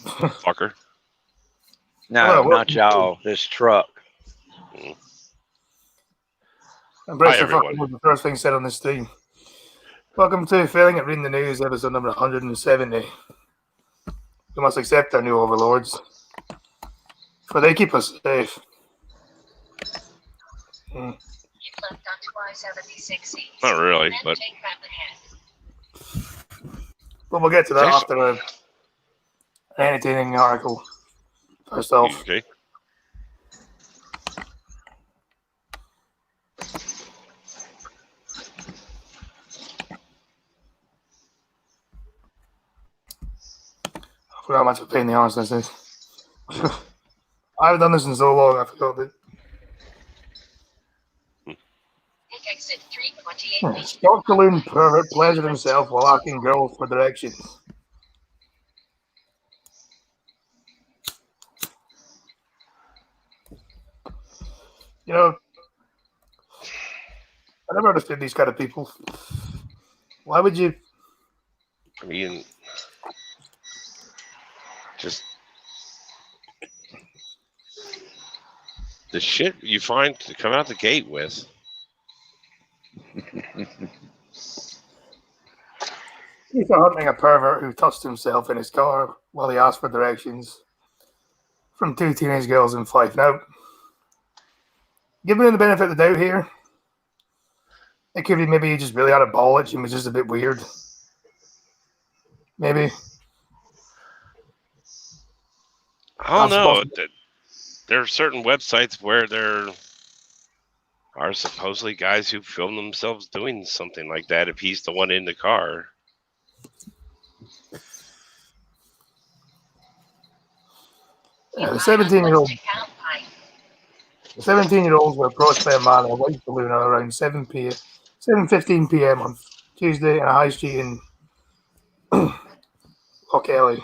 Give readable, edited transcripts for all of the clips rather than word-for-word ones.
fucker. No, Hello, not y'all. This truck. Hi, Embrace the fucking everyone. was the first thing said on this stream. Welcome to Failing at Reading the News, episode number 170. We must accept our new overlords, for they keep us safe. Not really, but But we'll get to that Thanks. after an entertaining article. First off, okay. I forgot how much of a pain in the arse this is. I haven't done this in so long, I forgot that. Scott Calhoun pervert pleasured himself while asking girls for directions. You know, I never understood these kind of people. Why would you? I mean, just the shit you find to come out the gate with. He's hunting a pervert who touched himself in his car while he asked for directions from two teenage girls in Fife. Now, giving him the benefit of the doubt here, it could be maybe he just really had a ball itch and was just a bit weird. Maybe. I don't That's know. possible. There are certain websites where there are supposedly guys who film themselves doing something like that if he's the one in the car. Yeah, the 17-year-olds were approached by a man in a white balloon at around 7:15 p.m. on Tuesday in a high street in Lochelley.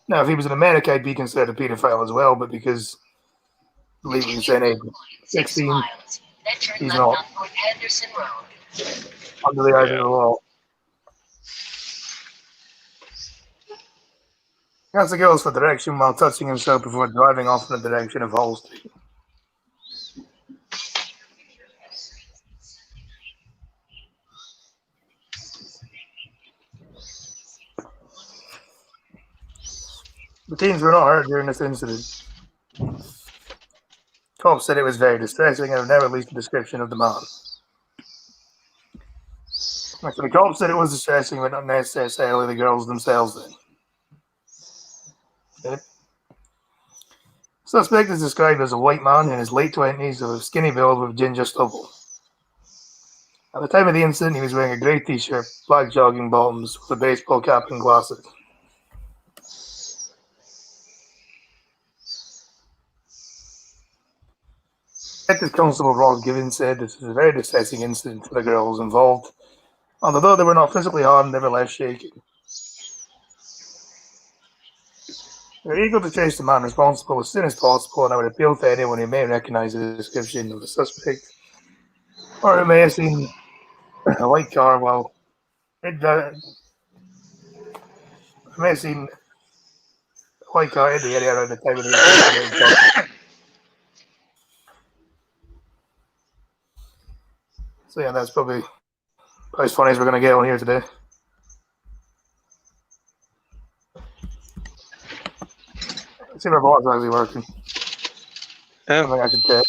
Now, if he was in America, I'd be considered a paedophile as well, but because legally saying age 16, he's not under the eyes of the law. He asked the girls for direction while touching himself before driving off in the direction of Hall Street. The teens were not hurt during this incident. Cops said it was very distressing and have never released a description of the man. So the cops said it was distressing, but not necessarily the girls themselves then. Okay. Suspect is described as a white man in his late 20s with a skinny build with ginger stubble. At the time of the incident, he was wearing a grey t-shirt, black jogging bottoms, with a baseball cap and glasses. Detective Constable Ross Gibbons said this was a very distressing incident for the girls involved, and although they were not physically harmed, they were left shaken. We're eager to trace the man responsible as soon as possible, and I would appeal to anyone who may recognize the description of the suspect, or who may have seen a white car while it may have seen a white car in the area around the time of the incident. So yeah, that's probably as funny as we're going to get on here today. Let's see if our bot's actually working. I think I should check.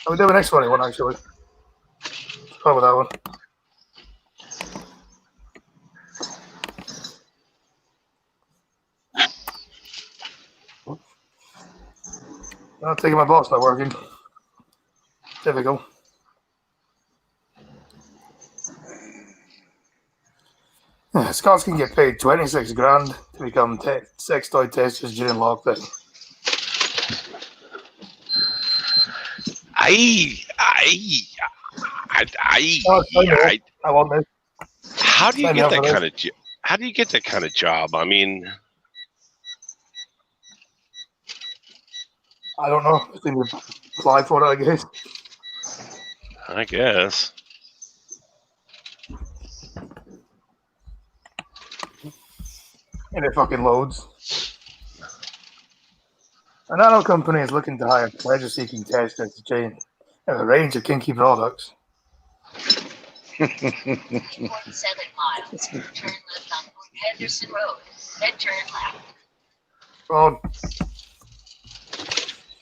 I'll do the next funny one actually. Start with that one. I'm taking my bot's not working. Typical. Scots can get paid 26 grand to become sex toy testers during lockdown. I want this. How do you get that kind of? How do you get that kind of job? I mean, I don't know. Just need to apply for it, I guess. I guess. And it fucking loads. A nano company is looking to hire pleasure-seeking testers to train a range of kinky products. 2.7 miles. Turn left on Henderson Road. Then turn left. Well,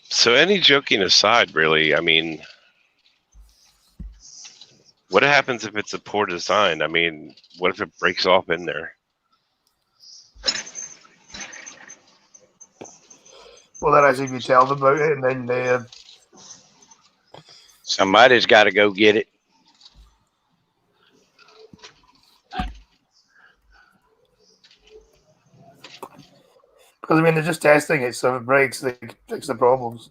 So, any joking aside, really, I mean, what happens if it's a poor design? I mean, what if it breaks off in there? well, then I should be told about it, and then they Somebody's got to go get it. because I mean they're just testing it, so if it breaks, they can fix the problems.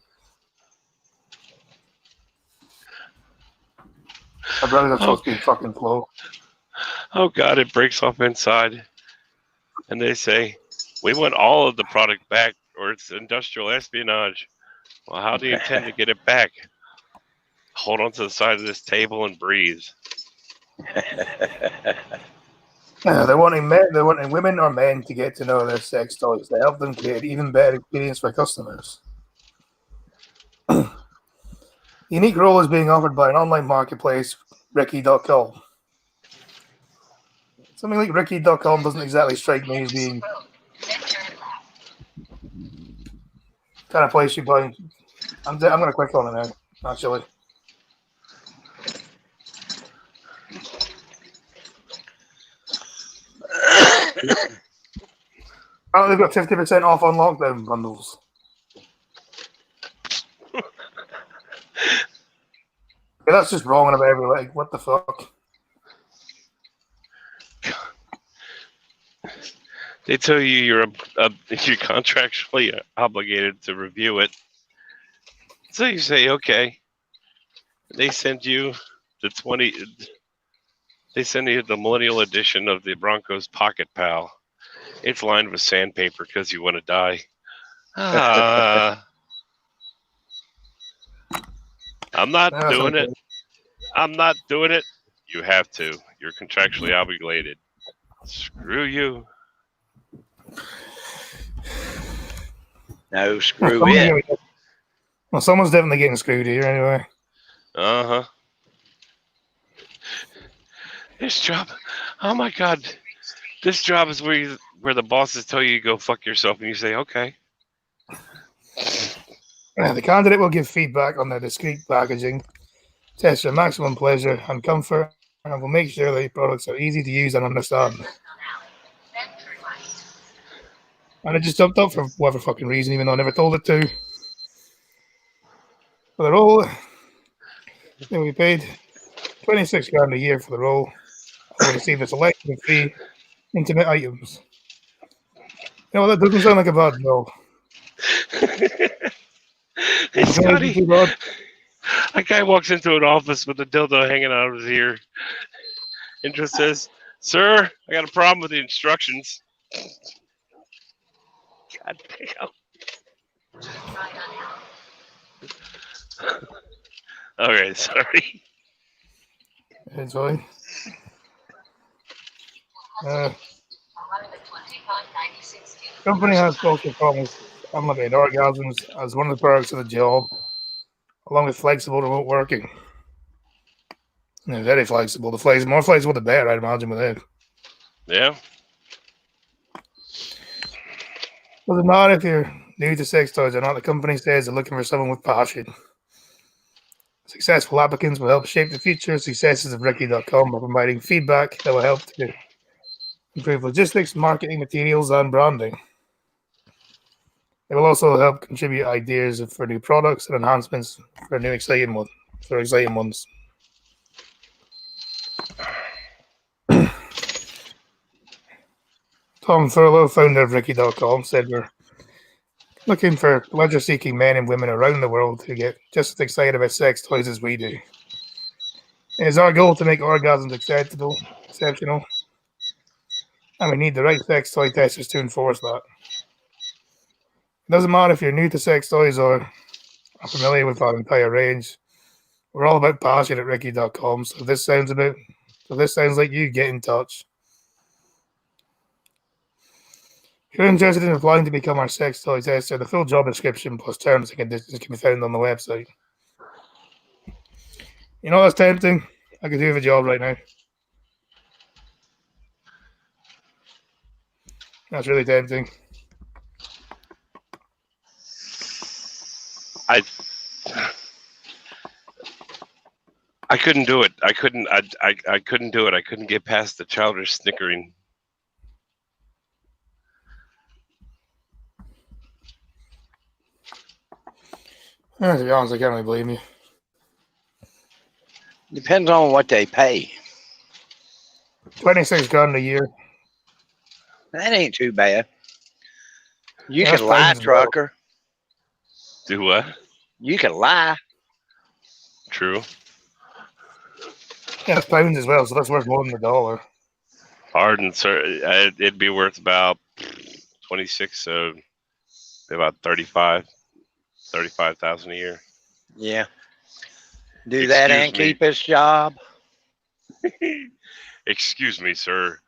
My brother's supposed to be fucking slow. Oh God, it breaks off inside, and they say we want all of the product back, or it's industrial espionage. Well, how do you intend to get it back? Hold on to the side of this table and breathe. Yeah, they're wanting women or men to get to know their sex toys to help them create an even better experience for customers. Unique role is being offered by an online marketplace, Ricky.com. Something like Ricky.com doesn't exactly strike me as being Then turn left. kind of place you buy. I'm going to click on it now, actually. Oh, they've got 50% off on lockdown bundles. Yeah, that's just wrong on every leg. What the fuck? They tell you you're contractually obligated to review it. So you say, okay. They send you They send you the millennial edition of the Broncos Pocket Pal. It's lined with sandpaper because you want to die. I'm not That's doing okay. it. I'm not doing it. You have to. You're contractually obligated. Screw you. No, screw Someone's it. gonna- Well, someone's definitely getting screwed here anyway. Uh-huh. This job. Oh my God. This job is where the bosses tell you to go fuck yourself and you say, okay. The candidate will give feedback on their discrete packaging, test your maximum pleasure and comfort, and will make sure the products are easy to use and understand. Then turn right. And it just jumped up for whatever fucking reason, even though I never told it to. For the role, they will be paid $26,000 a year for the role. Will receive a selection of free intimate items. You know, that doesn't sound like a bad deal. Hey, Scotty, Too bad. a guy walks into an office with a dildo hanging out of his ear and just says, sir, I got a problem with the instructions. God damn. Right on L. Okay, sorry. It's fine. 11:25:96. Company has also promised unlimited orgasms as one of the perks of the job, along with flexible remote working. Yeah, very flexible. The more flexible, the better, I'd imagine, with it. Yeah. Doesn't matter if you're new to sex toys or not, the company says they're looking for someone with passion. Successful applicants will help shape the future successes of Ricky.com by providing feedback that will help to improve logistics, marketing materials, and branding. They will also help contribute ideas for new products and enhancements for exciting ones. Tom Thurlow, founder of Ricky.com, said we're looking for pleasure-seeking men and women around the world who get just as excited about sex toys as we do. It is our goal to make orgasms exceptional, and we need the right sex toy testers to enforce that. It doesn't matter if you're new to sex toys or are familiar with our entire range. We're all about passion at Ricky.com. So if this sounds like you, get in touch. If you're interested in applying to become our sex toy tester, the full job description plus terms and conditions can be found on the website. You know what's tempting? I could do the job right now. That's really tempting. I couldn't do it. I couldn't do it. I couldn't get past the childish snickering. To be honest, I can't really blame you. Depends on what they pay. 26 grand a year. That ain't too bad. You That's can lie, fine as well. trucker. Do what? You can lie. True. Yeah, it's pounds as well, so that's worth more than $1. Hard and it'd be worth about 26, so about 35,000 a year. Yeah. Do that and Excuse me. keep his job. Excuse me, sir.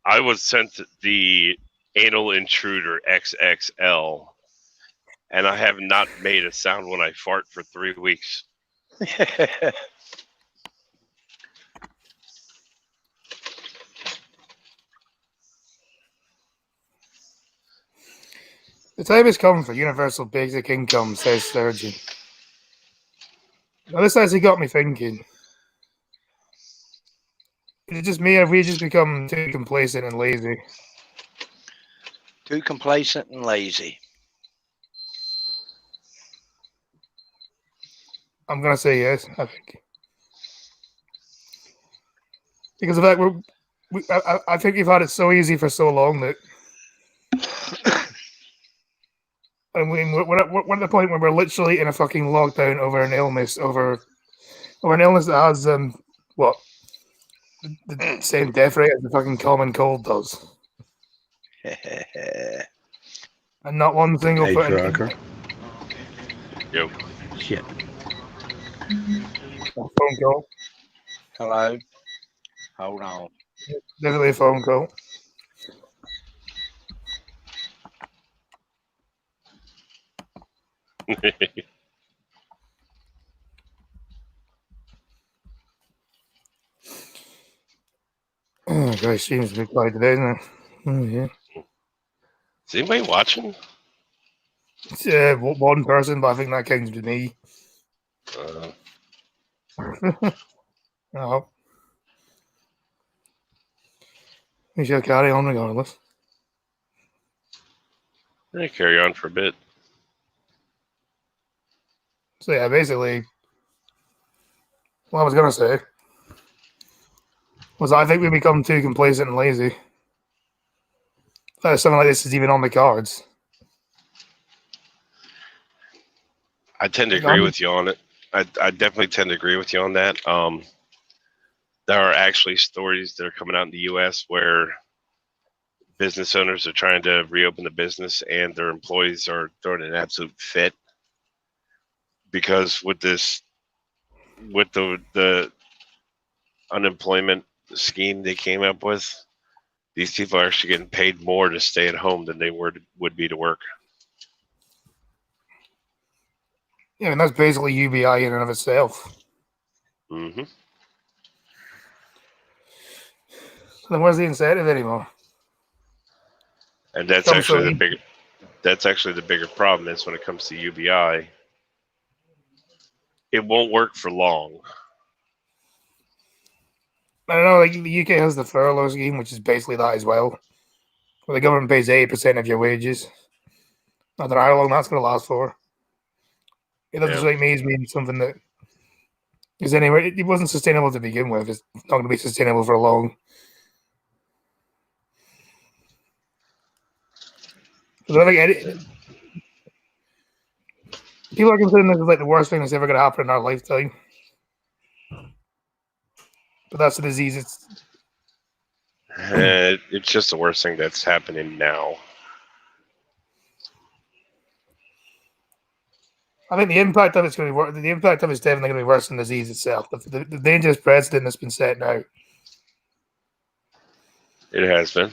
I was sent the Anal Intruder XXL, and I have not made a sound when I fart for 3 weeks. The time has come for universal basic income, says Sturgeon. Now, this actually got me thinking. Is it just me, or have we just become too complacent and lazy? Too complacent and lazy. I'm going to say yes, I think. Because of that, I think we've had it so easy for so long that I mean, we're at the point where we're literally in a fucking lockdown over an illness, over an illness that has the same death rate as the fucking common cold does, and not one single Hey, trucker. Yo. Shit. phone call. Hello. Hold on. Definitely a phone call. Oh, guys, seems to be quiet today, isn't it? Oh, yeah. Is anybody watching? It's, one person, but I think that counts to me. Oh. We shall carry on regardless. Carry on for a bit. So yeah, basically, what I was gonna say was I think we become too complacent and lazy. Something like this is even on the cards. I tend to agree with you on it. I definitely tend to agree with you on that. There are actually stories that are coming out in the U.S. where business owners are trying to reopen the business and their employees are throwing an absolute fit because with the unemployment scheme they came up with, these people are actually getting paid more to stay at home than they would be to work. Yeah, and that's basically UBI in and of itself. Mm-hmm. So then where's the incentive anymore? And that's actually the bigger problem is when it comes to UBI. It won't work for long. I don't know, like the UK has the furlough scheme, which is basically that as well. Where the government pays 80% of your wages. I don't know how long that's going to last for. It doesn't strike me as being something that is anyway. It wasn't sustainable to begin with. It's not going to be sustainable for long. So I think people are considering this as like the worst thing that's ever going to happen in our lifetime. But that's the disease. It's just the worst thing that's happening now. I think the impact of it's going to be the impact of it's definitely going to be worse than the disease itself. The dangerous precedent that's been set now. It has been.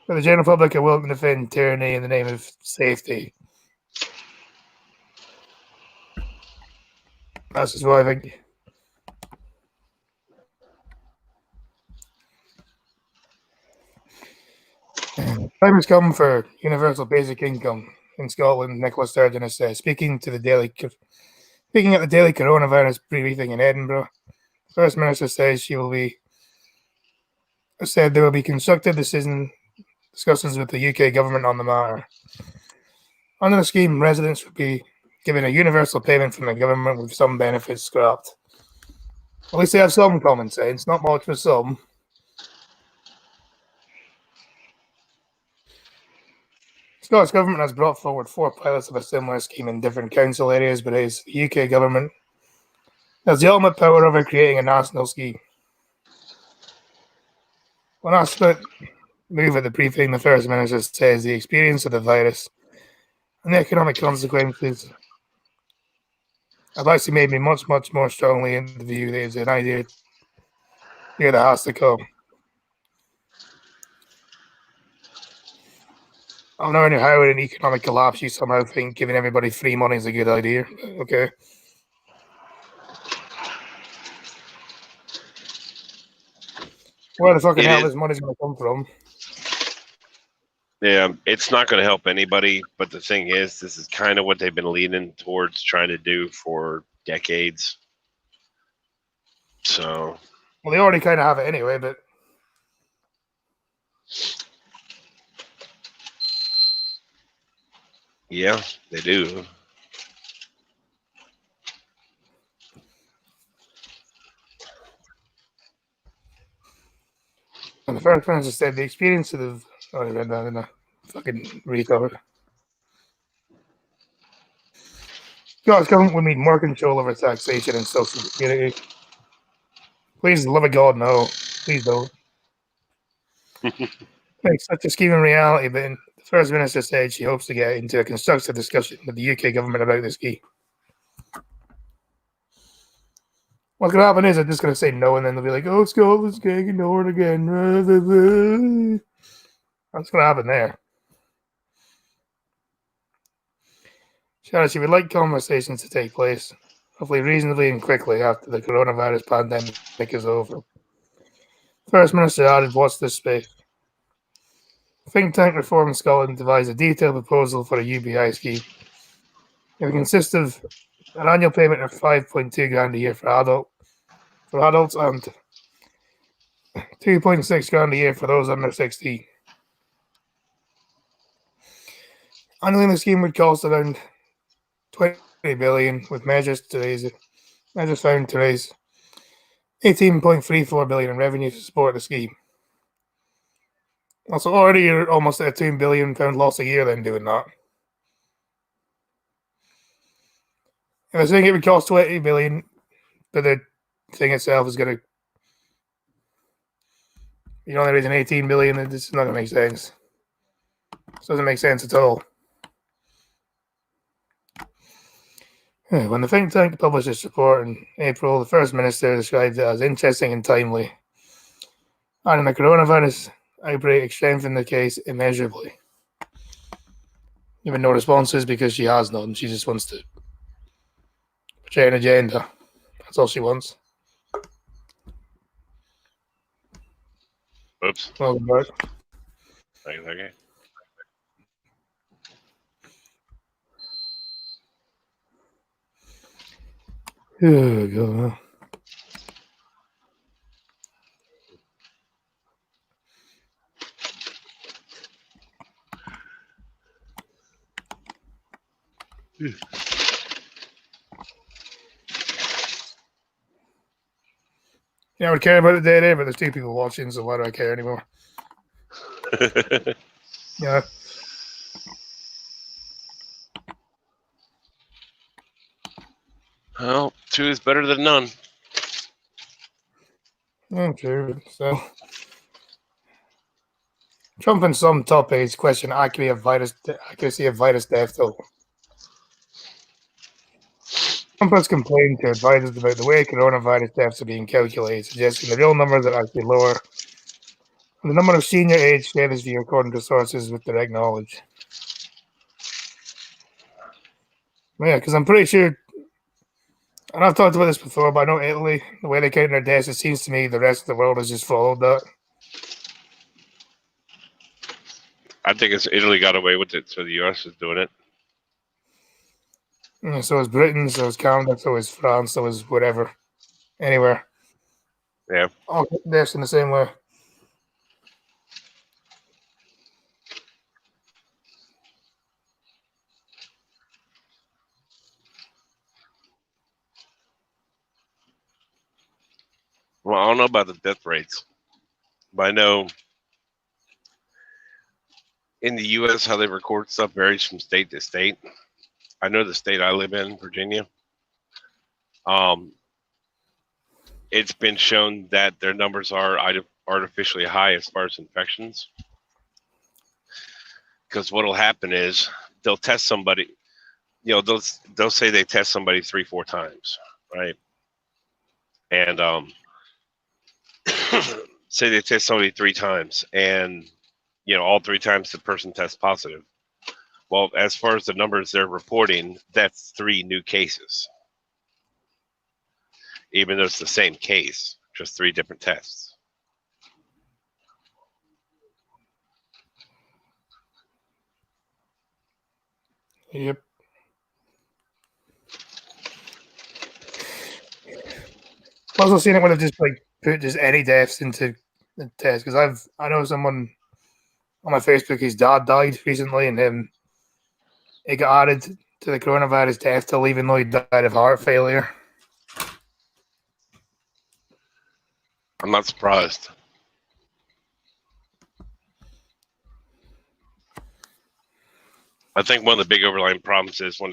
But the general public are willing to defend tyranny in the name of safety. That's just what I think. Time has come for universal basic income in Scotland. Nicola Sturgeon has said, speaking at the daily coronavirus briefing in Edinburgh. The First Minister says there will be constructive discussions with the UK government on the matter. Under the scheme, residents would be given a universal payment from the government with some benefits scrapped. At least they have some common sense, not much for some. The Scottish Government has brought forward 4 pilots of a similar scheme in different council areas, but the UK Government has the ultimate power over creating a national scheme. When asked about move at the briefing, the First Minister says the experience of the virus and the economic consequences have actually made me much, much more strongly into the view that it's an idea that has to come. I'm not really how in an economic collapse you somehow think giving everybody free money is a good idea. Okay. Where the fucking hell this money's going to come from? Yeah, it's not going to help anybody. But the thing is, this is kind of what they've been leaning towards trying to do for decades. So. Well, they already kind of have it anyway, but. Yeah, they do. And the First Minister said the experience of the. Oh, I read that in a fucking recover. Scottish Government would need more control over taxation and social security. Please, the love of God, no. Please don't. Make such a scheme in reality, but the First Minister said she hopes to get into a constructive discussion with the UK government about this scheme. What's going to happen is I'm just going to say no, and then they'll be like, oh, Scotland's getting ignored again. That's going to happen there. She would like conversations to take place, hopefully reasonably and quickly after the coronavirus pandemic is over. First Minister added, watch this space. Think Tank Reform Scotland devised a detailed proposal for a UBI scheme. It would consist of an annual payment of $5.2 a year for adults and $2.6 a year for those under 16. Annually, the scheme would cost around $20 billion, with measures found to raise $18.34 billion in revenue to support the scheme. Also, already you're almost at a £2 billion loss a year then doing that. And I think it would cost $20 billion, but the thing itself is going to. You're only raising $18 billion, and this is not going to make sense. This doesn't make sense at all. When the think tank published its report in April, the First Minister described it as interesting and timely. And the coronavirus outbreak strengthened the case immeasurably. Even no responses because she has none. She just wants to portray an agenda. That's all she wants. Oops. Welcome back. Okay. Oh, God. I would care about it day, but there's 2 people watching, so why do I care anymore? Yeah. Well, 2 is better than none. True. So, Trump and some top aides question accuracy of virus death toll. Trump has complained to advisors about the way coronavirus deaths are being calculated, suggesting the real numbers are actually lower. And the number of senior age shared his view according to sources with direct knowledge. Yeah, because I'm pretty sure, and I've talked about this before, but I know Italy, the way they count their deaths, it seems to me the rest of the world has just followed that. I think it's Italy got away with it, so the U.S. is doing it. Yeah, so is Britain, so is Canada, so is France, so is whatever. Anywhere. Yeah. All deaths in the same way. Well, I don't know about the death rates, but I know in the U.S. how they record stuff varies from state to state. I know the state I live in, Virginia. It's been shown that their numbers are artificially high as far as infections. Because what'll happen is they'll test somebody, they'll say they test somebody 3-4 times, right? And say they test somebody 3 times, and all 3 times the person tests positive. Well, as far as the numbers they're reporting, that's 3 new cases. Even though it's the same case, just 3 different tests. Yep. I've also seen it when they've just put just any deaths into the test, because I know someone on my Facebook, his dad died recently, and it got added to the coronavirus death toll, even though he died of heart failure. I'm not surprised. I think one of the big overlying problems is when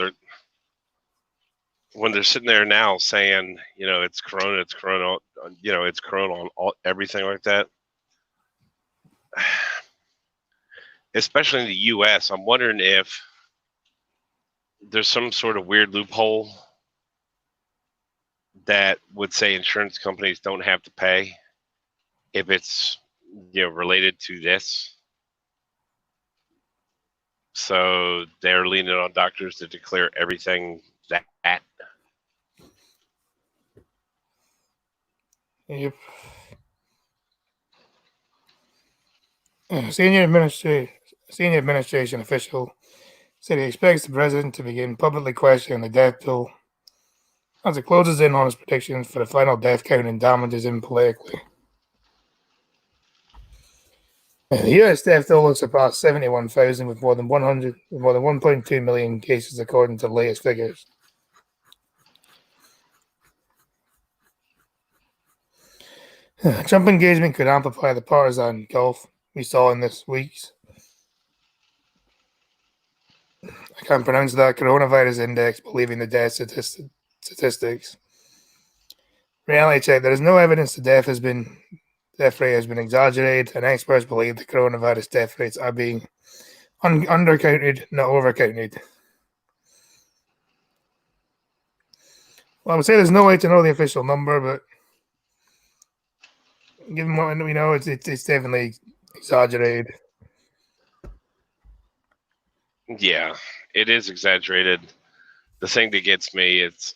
they're sitting there now saying, it's corona, it's corona on everything like that. Especially in the U.S., I'm wondering if there's some sort of weird loophole that would say insurance companies don't have to pay if it's related to this. So they're leaning on doctors to declare everything that. Yep. Senior administration official said he expects the president to begin publicly questioning the death toll as it closes in on his predictions for the final death count and damages him politically. The U.S. death toll has surpassed 71,000 with more than 1.2 million cases, according to the latest figures. Trump engagement could amplify the partisan gulf we saw in this week's, I can't pronounce that, coronavirus index, believing the death statistics. Reality check, there is no evidence the death rate has been exaggerated, and experts believe the coronavirus death rates are being undercounted, not overcounted. Well, I would say there's no way to know the official number, but given what we know, it's definitely exaggerated. Yeah, it is exaggerated. The thing that gets me, it's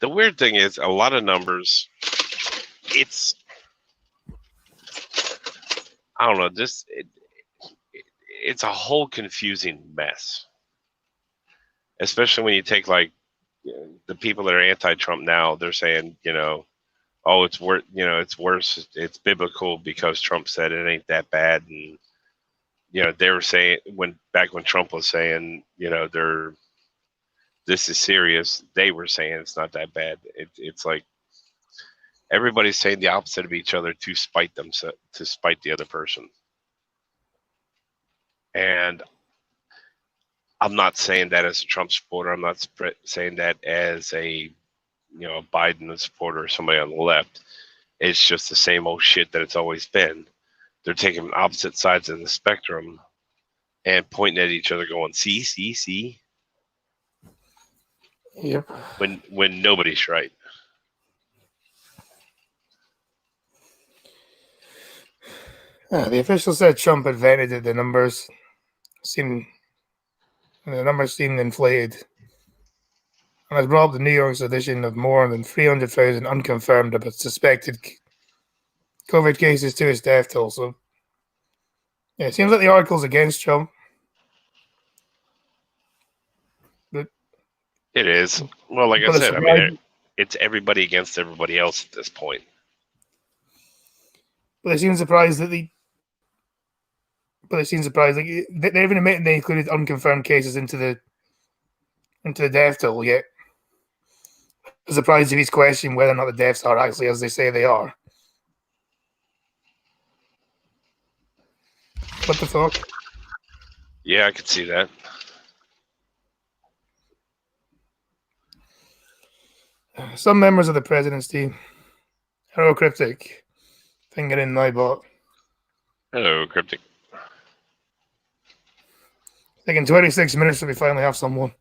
the weird thing is a lot of numbers. I don't know. It's a whole confusing mess, especially when you take the people that are anti-Trump now. They're saying, oh, it's worse. It's worse. It's biblical because Trump said it ain't that bad, and they were saying back when Trump was saying, this is serious. They were saying it's not that bad. It's like everybody's saying the opposite of each other to spite the other person. And I'm not saying that as a Trump supporter. I'm not saying that as a Biden supporter or somebody on the left. It's just the same old shit that it's always been. They're taking opposite sides of the spectrum and pointing at each other going, see. Yep. when nobody's right. The official said Trump admitted that the numbers seemed inflated, and has brought up the New York's addition of more than 300,000 unconfirmed but suspected COVID cases to its death toll. So, yeah, it seems like the article's against Trump. It is. Well, like I But said, I mean, it's everybody against everybody else at this point. But they seem surprised that they're even admitting they included unconfirmed cases into the death toll. Yet, I'm surprised if he's questioning whether or not the deaths are actually as they say they are. What the fuck? Yeah, I could see that. Some members of the president's team, Hello Cryptic, finger in my butt. Hello, Cryptic. Taking 26 minutes till we finally have someone.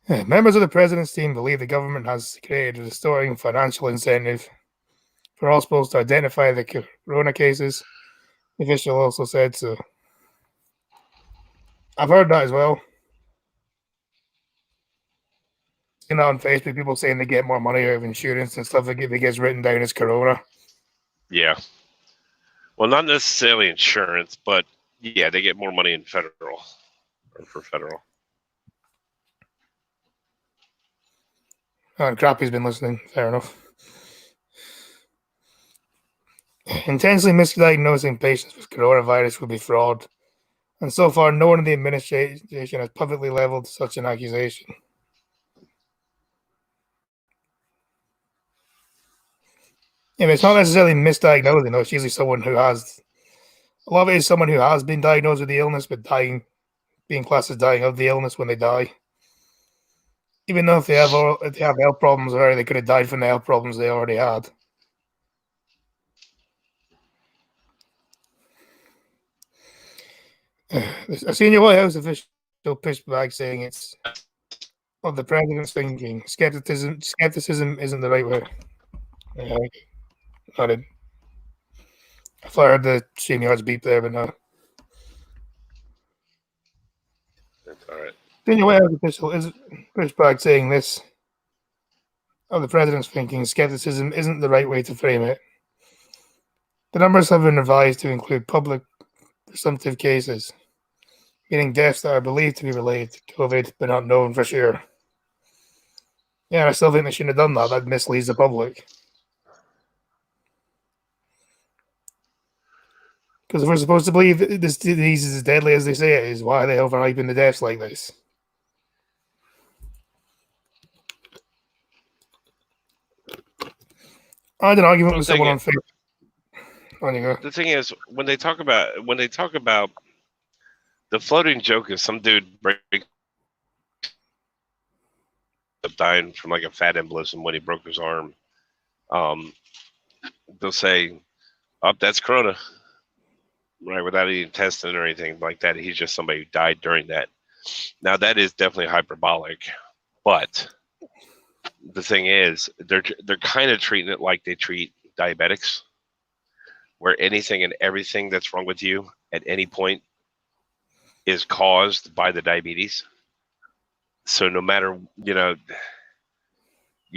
Members of the president's team believe the government has created a restoring financial incentive for hospitals to identify the corona cases. The official also said so. I've heard that as well. You know, on Facebook, people saying they get more money out of insurance and stuff if it gets written down as corona. Yeah. Well, not necessarily insurance, but yeah, they get more money in federal or for federal. And Crappy's been listening. Fair enough. Intensely misdiagnosing patients with coronavirus would be fraud, and so far, no one in the administration has publicly leveled such an accusation. Yeah, it's not necessarily misdiagnosing, though. It's usually someone who has. A lot of it is someone who has been diagnosed with the illness, but being classed as dying of the illness when they die. Even though if they have health problems already, they could have died from the health problems they already had. A senior White House official pushed back, saying it's of the president's thinking. Skepticism isn't the right way. I did. I thought I heard the StreamYard's beep there, but no. That's all right. Senior White House official is pushed back, saying this of the president's thinking. Skepticism isn't the right way to frame it. The numbers have been revised to include public presumptive cases, meaning deaths that are believed to be related to COVID but not known for sure. Yeah, I still think they shouldn't have done that. That misleads the public. Because if we're supposed to believe this disease is as deadly as they say it is, why are they overhyping the deaths like this? I had an argument with someone on Facebook. On you go. The thing is, when they talk about the floating joke is some dude breaks up dying from like a fat embolism when he broke his arm. They'll say, "Oh, that's corona," right? Without any testing or anything like that. He's just somebody who died during that. Now that is definitely hyperbolic, but the thing is, they're kind of treating it like they treat diabetics, where anything and everything that's wrong with you at any point is caused by the diabetes. So no matter, you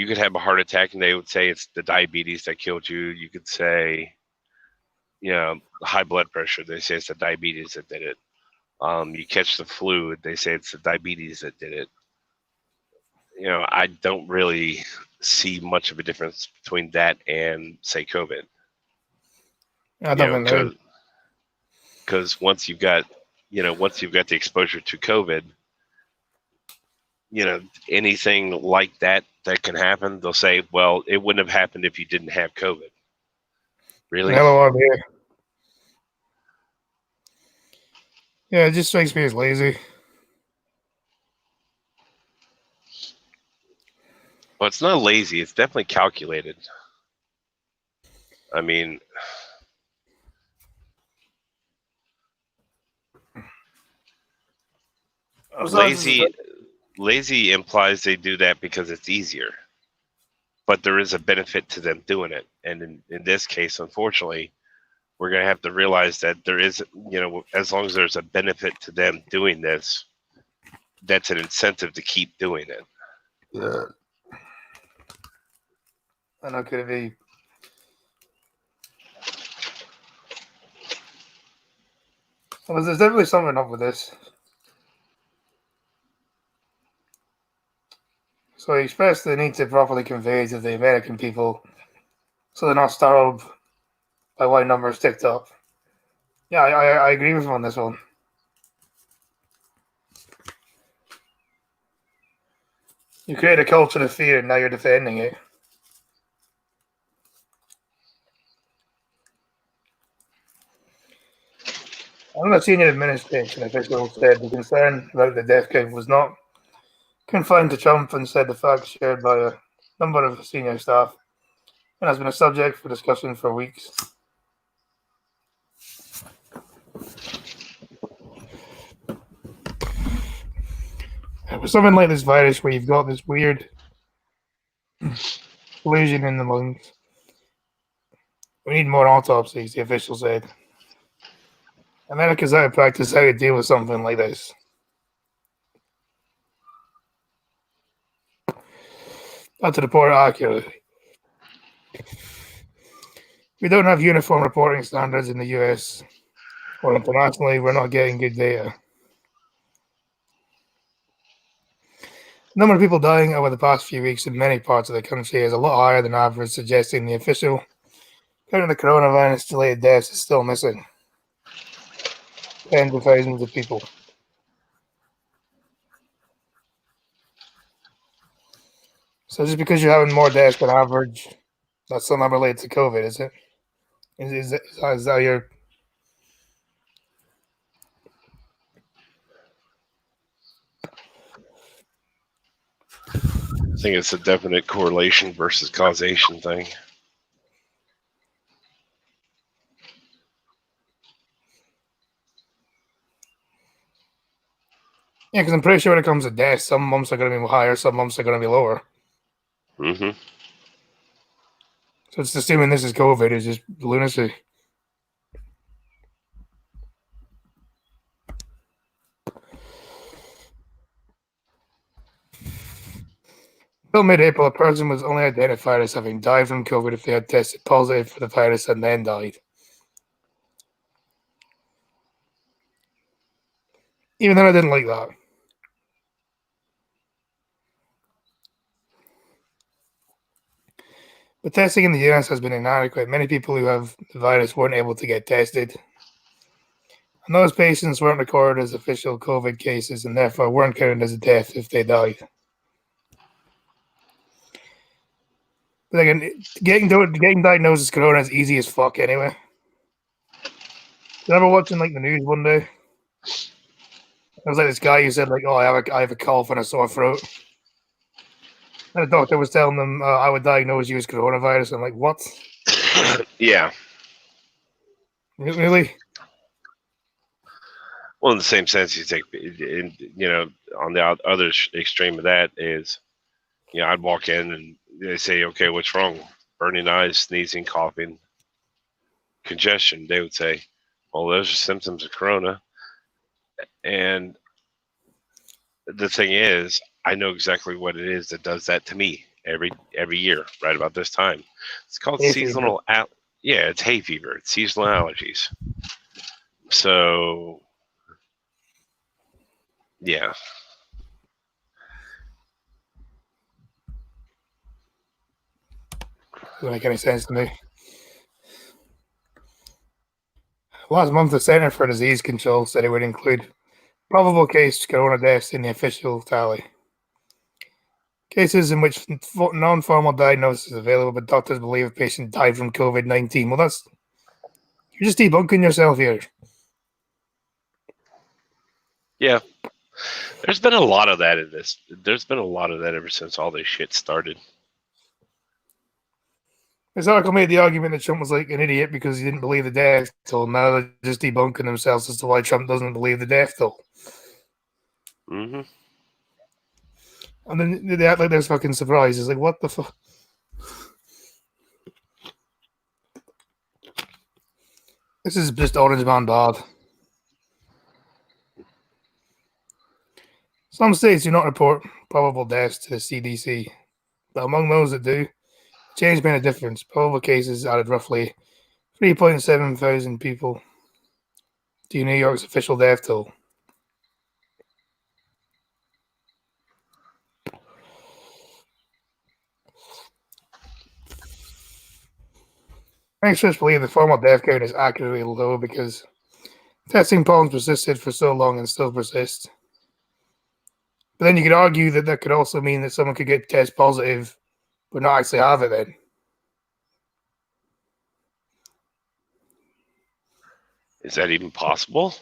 could have a heart attack and they would say it's the diabetes that killed you. You could say, high blood pressure. They say it's the diabetes that did it. You catch the flu. They say it's the diabetes that did it. I don't really see much of a difference between that and, say, COVID. I don't know. Because once you've got the exposure to COVID, anything like that can happen, they'll say, well, it wouldn't have happened if you didn't have COVID. Really? Hello, I'm here. Yeah, it just strikes me as lazy. Well, it's not lazy. It's definitely calculated. I mean, Lazy implies they do that because it's easier, but there is a benefit to them doing it. And in this case, unfortunately, we're going to have to realize that there is, as long as there's a benefit to them doing this, that's an incentive to keep doing it. Yeah. I know, could it be? Well, there's definitely something up with this. So he expressed the need to properly convey to the American people so they're not startled by why numbers ticked up. Yeah, I agree with him on this one. You create a culture of fear and now you're defending it. On the senior administration official said the concern about the death count was not confined to Trump and said the fact shared by a number of senior staff and has been a subject for discussion for weeks. With something like this virus where you've got this weird illusion in the lungs, we need more autopsies, the official said. America's out of practice how to deal with something like this. Not to report accurately. We don't have uniform reporting standards in the US or internationally. We're not getting good data. The number of people dying over the past few weeks in many parts of the country is a lot higher than average, suggesting the official count of the coronavirus-related deaths is still missing. Tens of thousands of people. So just because you're having more deaths than average, that's still not related to COVID, is it? Is that your... I think it's a definite correlation versus causation thing. Yeah, because I'm pretty sure when it comes to deaths, some months are going to be higher, some months are going to be lower. Mm-hmm. So it's assuming this is COVID is just lunacy. Until mid-April, a person was only identified as having died from COVID if they had tested positive for the virus and then died. Even then, I didn't like that. But testing in the US has been inadequate. Many people who have the virus weren't able to get tested. And those patients weren't recorded as official COVID cases and therefore weren't counted as a death if they died. But again, getting diagnosed as corona is easy as fuck anyway. I remember watching like the news one day. There was like this guy who said like, "Oh, I have a cough and a sore throat." And the doctor was telling them, "I would diagnose you as coronavirus." I'm like, "What?" Yeah. Really? Well, in the same sense, you take, on the other extreme of that is, I'd walk in and they say, "Okay, what's wrong?" Burning eyes, sneezing, coughing, congestion. They would say, "Well, those are symptoms of corona." And the thing is, I know exactly what it is that does that to me every year, right about this time. It's called seasonal. It's hay fever. It's seasonal allergies. So, yeah. Doesn't make any sense to me. Last month, the Center for Disease Control said it would include probable case corona deaths in the official tally. Cases in which non-formal diagnosis is available, but doctors believe a patient died from COVID-19. Well, you're just debunking yourself here. Yeah. There's been a lot of that in this. There's been a lot of that ever since all this shit started. This article made the argument that Trump was like an idiot because he didn't believe the death toll. Now they're just debunking themselves as to why Trump doesn't believe the death toll. Mm-hmm. And then they act like they're fucking surprised. It's like, what the fuck? This is just Orange Man bad. Some states do not report probable deaths to the CDC, but among those that do, the change made a difference. Probable cases added roughly 3.7 thousand people to New York's official death toll. Experts believe the formal death count is accurately low because testing problems persisted for so long and still persist. But then you could argue that that could also mean that someone could get test positive but not actually have it then. Is that even possible?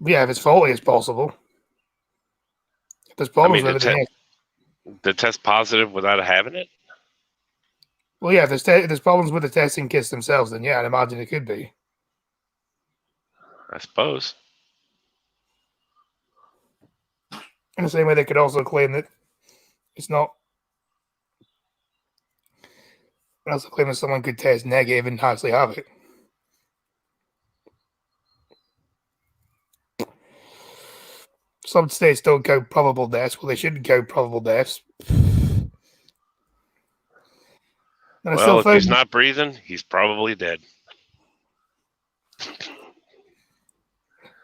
But yeah, if it's faulty, it's possible. If there's problems with it, then yeah. The test positive without having it? Well, yeah, if there's problems with the testing kits themselves, then yeah, I'd imagine it could be. I suppose. In the same way, they could also claim that it's not. They also claim that someone could test negative and actually have it. Some states don't count probable deaths. Well, they shouldn't count probable deaths. And Well, if he's not breathing, he's probably dead.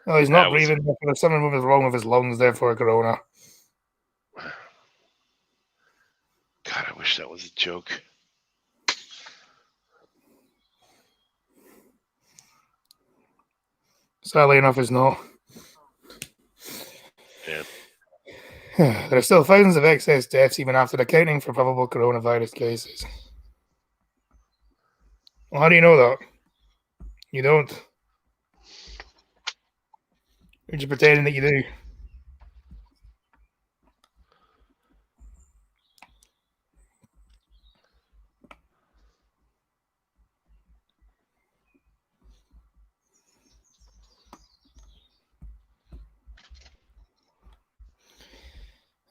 No, he's not breathing. There's something wrong with his lungs, therefore corona. God, I wish that was a joke. Sadly enough, it's not. Yeah. There are still thousands of excess deaths even after accounting for probable coronavirus cases. Well, how do you know that? You don't. You're just pretending that you do.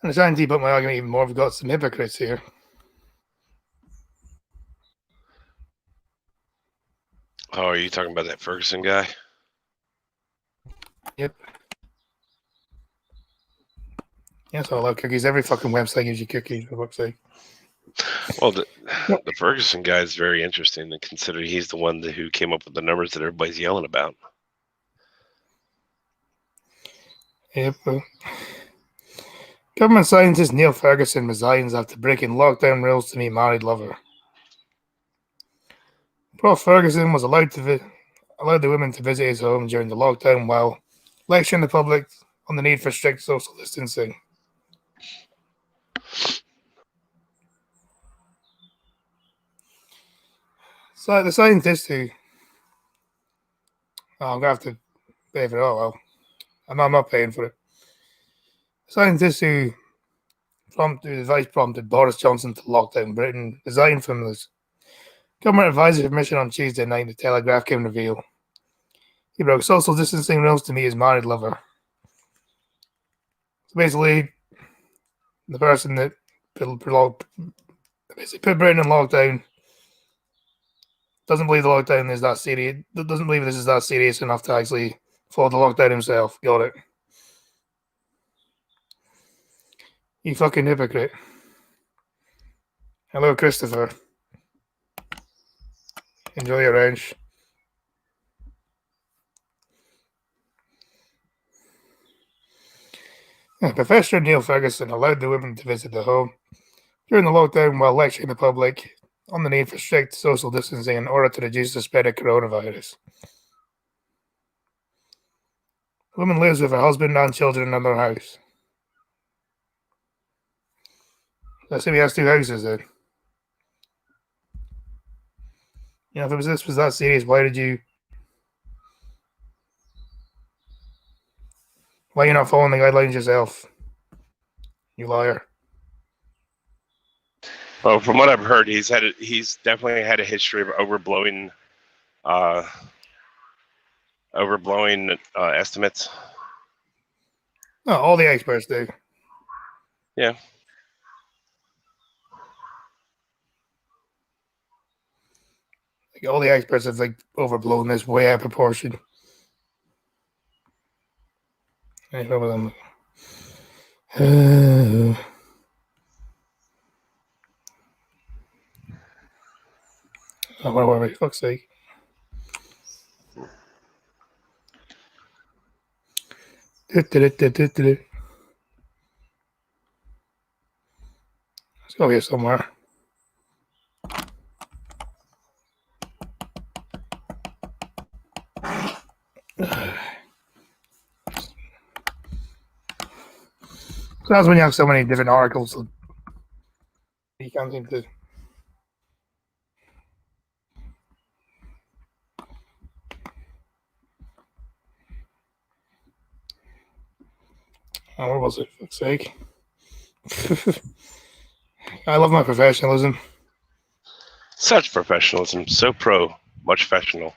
And to try and debunk my argument even more, we've got some hypocrites here. Oh, are you talking about that Ferguson guy? Yep. Yes, I love cookies. Every fucking website gives you cookies, for fuck's sake. Well, the Ferguson guy is very interesting, and consider he's the one who came up with the numbers that everybody's yelling about. Yep. Government scientist Neil Ferguson resigns after breaking lockdown rules to meet married lover. Prof. Ferguson was allowed the women to visit his home during the lockdown while lecturing the public on the need for strict social distancing. So the scientist who... Oh, I'm going to have to pay for it. Oh, well. I'm not paying for it. The scientist who advice prompted Boris Johnson to lock down Britain resigned from this government advisory mission on Tuesday night, the Telegraph can reveal. He broke social distancing rules to meet his married lover. So basically, the person that put Britain in lockdown doesn't believe the lockdown is that serious. Doesn't believe this is that serious enough to actually follow the lockdown himself. Got it? You fucking hypocrite. Hello, Christopher. Enjoy your ranch. Professor Neil Ferguson allowed the women to visit the home during the lockdown while lecturing the public on the need for strict social distancing in order to reduce the spread of coronavirus. The woman lives with her husband and children in another house. Let's say he has two houses then. You know, if this was that serious, why are you not following the guidelines yourself? You liar. Well, from what I've heard, he's definitely had a history of overblowing estimates. No, all the experts do. Yeah. Like, all the experts have like overblown this way out of proportion. Right, over them. Oh, where were we? Fuck's sake. Let's go here somewhere. So that's when you have so many different articles. You can't seem to. Oh, where was it? For fuck's sake. I love my professionalism. Such professionalism. So pro. Much professional.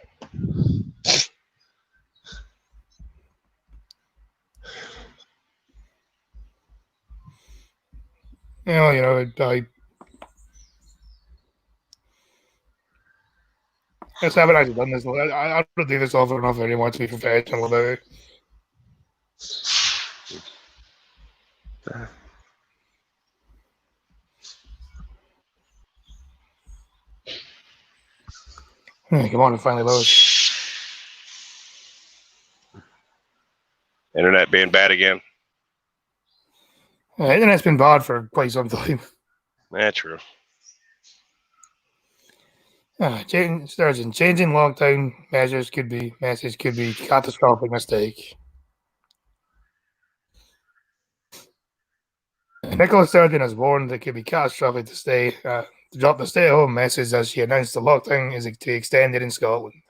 Well, I just haven't actually done this. I don't do this often enough anymore to be professional about it. Hey, come on, it finally loads. Internet being bad again. Internet's been bad for quite some time. Yeah, true. Sturgeon, changing lockdown measures could be catastrophic mistake. Nicola Sturgeon has warned it could be catastrophic to drop the stay-at-home message as she announced the lockdown is to be extended in Scotland.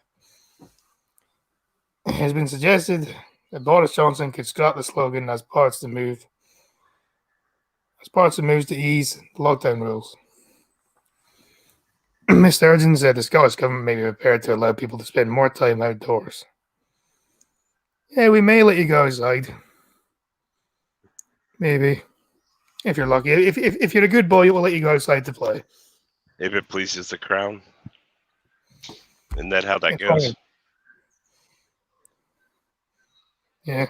It has been suggested that Boris Johnson could scrap the slogan as parts of moves to ease the lockdown rules. Ms. Sturgeon said the Scottish government may be prepared to allow people to spend more time outdoors. Yeah, we may let you go outside. Maybe. If you're lucky. If you're a good boy, we'll let you go outside to play. If it pleases the crown. Isn't that how that It's goes? fine. Yeah.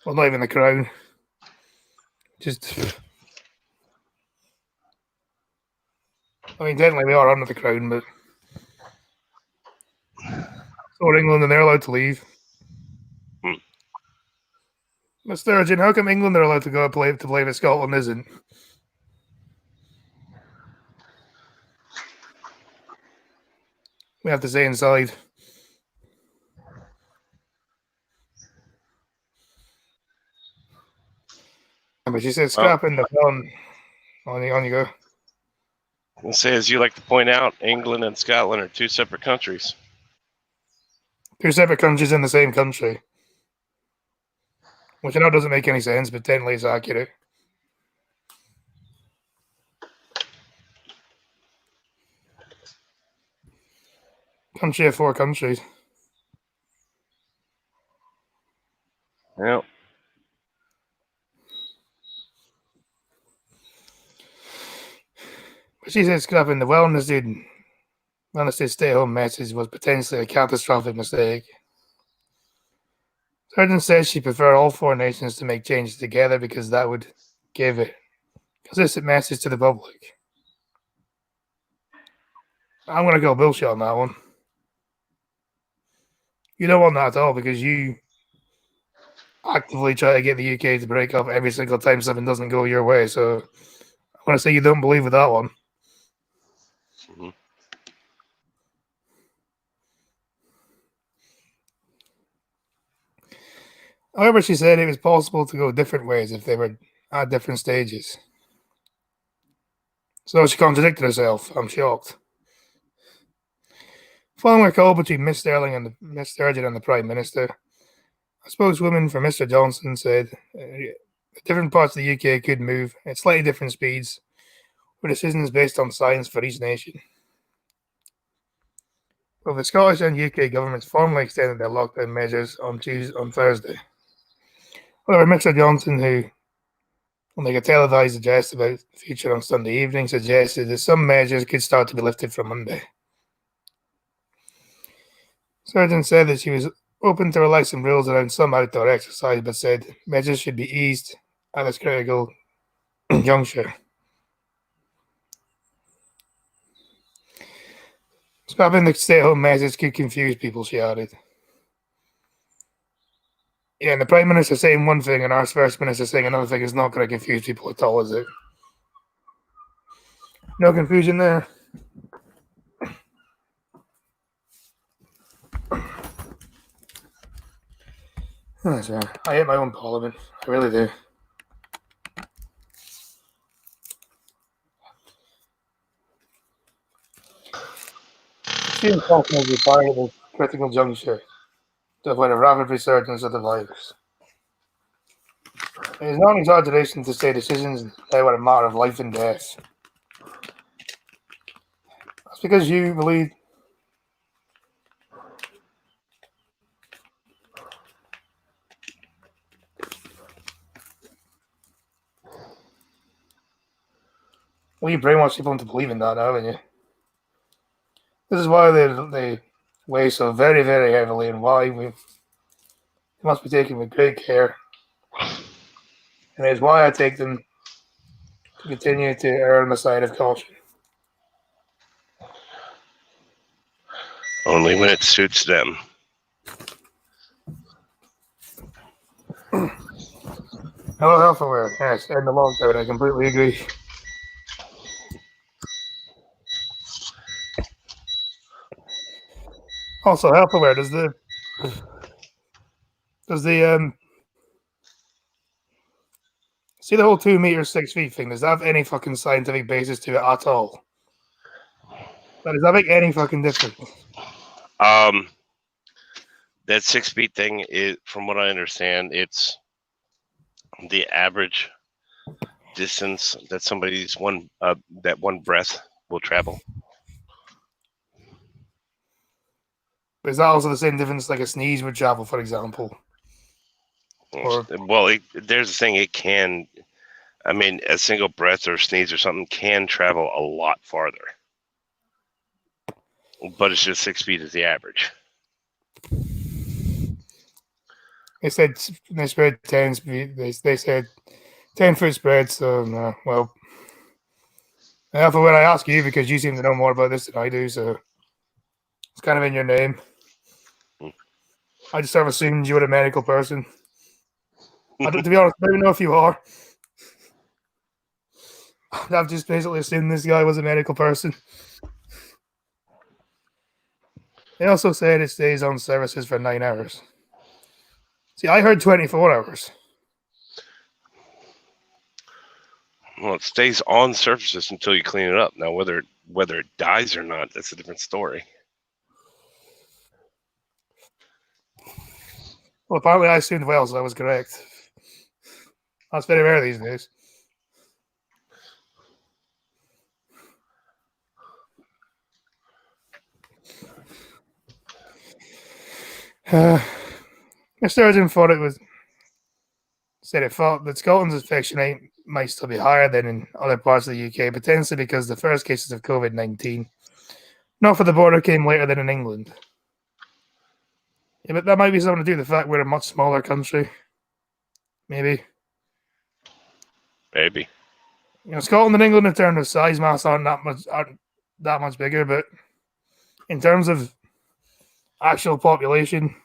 Well, not even the crown. Just. I mean, technically we are under the crown, but. So are England and they're allowed to leave. Miss Sturgeon, how come England are allowed to go play but Scotland isn't? We have to stay inside. But she said scrapping the gun. On you go. It say, as you like to point out, England and Scotland are two separate countries. Two separate countries in the same country. Which I know doesn't make any sense, but technically it's accurate. Country of four countries. Yep. But she said scrapping the wellness day stay-at-home message was potentially a catastrophic mistake. Sturgeon says she preferred all four nations to make changes together because that would give a consistent message to the public. I'm going to go bullshit on that one. You don't want that at all because you actively try to get the UK to break up every single time something doesn't go your way. So I'm going to say you don't believe with that one. Mm-hmm. However, she said it was possible to go different ways if they were at different stages. So she contradicted herself. I'm shocked. Following a call between Miss Sturgeon and the Prime Minister, a spokeswoman for Mr. Johnson said different parts of the UK could move at slightly different speeds, with decisions based on science for each nation. Both the Scottish and UK governments formally extended their lockdown measures on Thursday. Well, Mr. Johnson, who will make a televised address about the future on Sunday evening, suggested that some measures could start to be lifted from Monday. Surgeon said that she was open to relaxing rules around some outdoor exercise, but said measures should be eased at this critical juncture. Scrapping the stay-at-home measures could confuse people, she added. Yeah, and the Prime Minister saying one thing and our First Minister saying another thing is not going to confuse people at all, is it? No confusion there. Oh, sorry. I hate my own parliament. I really do. Stephen Hawking is required at a critical juncture to avoid a rapid resurgence of the virus. It is not an exaggeration to say decisions now are a matter of life and death. That's because you believe. Well, you brainwash people into believing that now, haven't you? This is why they weigh so very, very heavily, and why we must be taken with great care. And it is why I take them to continue to err on the side of caution. Only when it suits them. Hello, health aware. Yes, end the lockdown. I completely agree. Also, health aware. Does the see the whole 2 meters 6 feet thing? Does that have any fucking scientific basis to it at all? Does that make any fucking difference? That 6 feet thing is, from what I understand, it's the average distance that somebody's one breath will travel. But is that also the same difference like a sneeze would travel, for example? Or Well, there's a thing. It can. I mean, a single breath or sneeze or something can travel a lot farther, but it's just 6 feet is the average. they said they spread 10 feet. They said 10-foot spread. So no, well, health aware. I ask you because you seem to know more about this than I do. So it's kind of in your name. I just sort of assumed you were a medical person. To be honest, I don't know if you are. I've just basically assumed this guy was a medical person. They also said it stays on services for 9 hours. See, I heard 24 hours. Well, it stays on surfaces until you clean it up. Now, whether it dies or not, that's a different story. Well, apparently I assumed well, so I was correct. That's very rare these days. Mr. Sturgeon said it thought that Scotland's infection rate might still be higher than in other parts of the UK, potentially because the first cases of COVID-19 north of the border came later than in England. Yeah, but that might be something to do with the fact we're a much smaller country. Maybe. Maybe. You know, Scotland and England in terms of size mass aren't that much bigger, but in terms of actual population,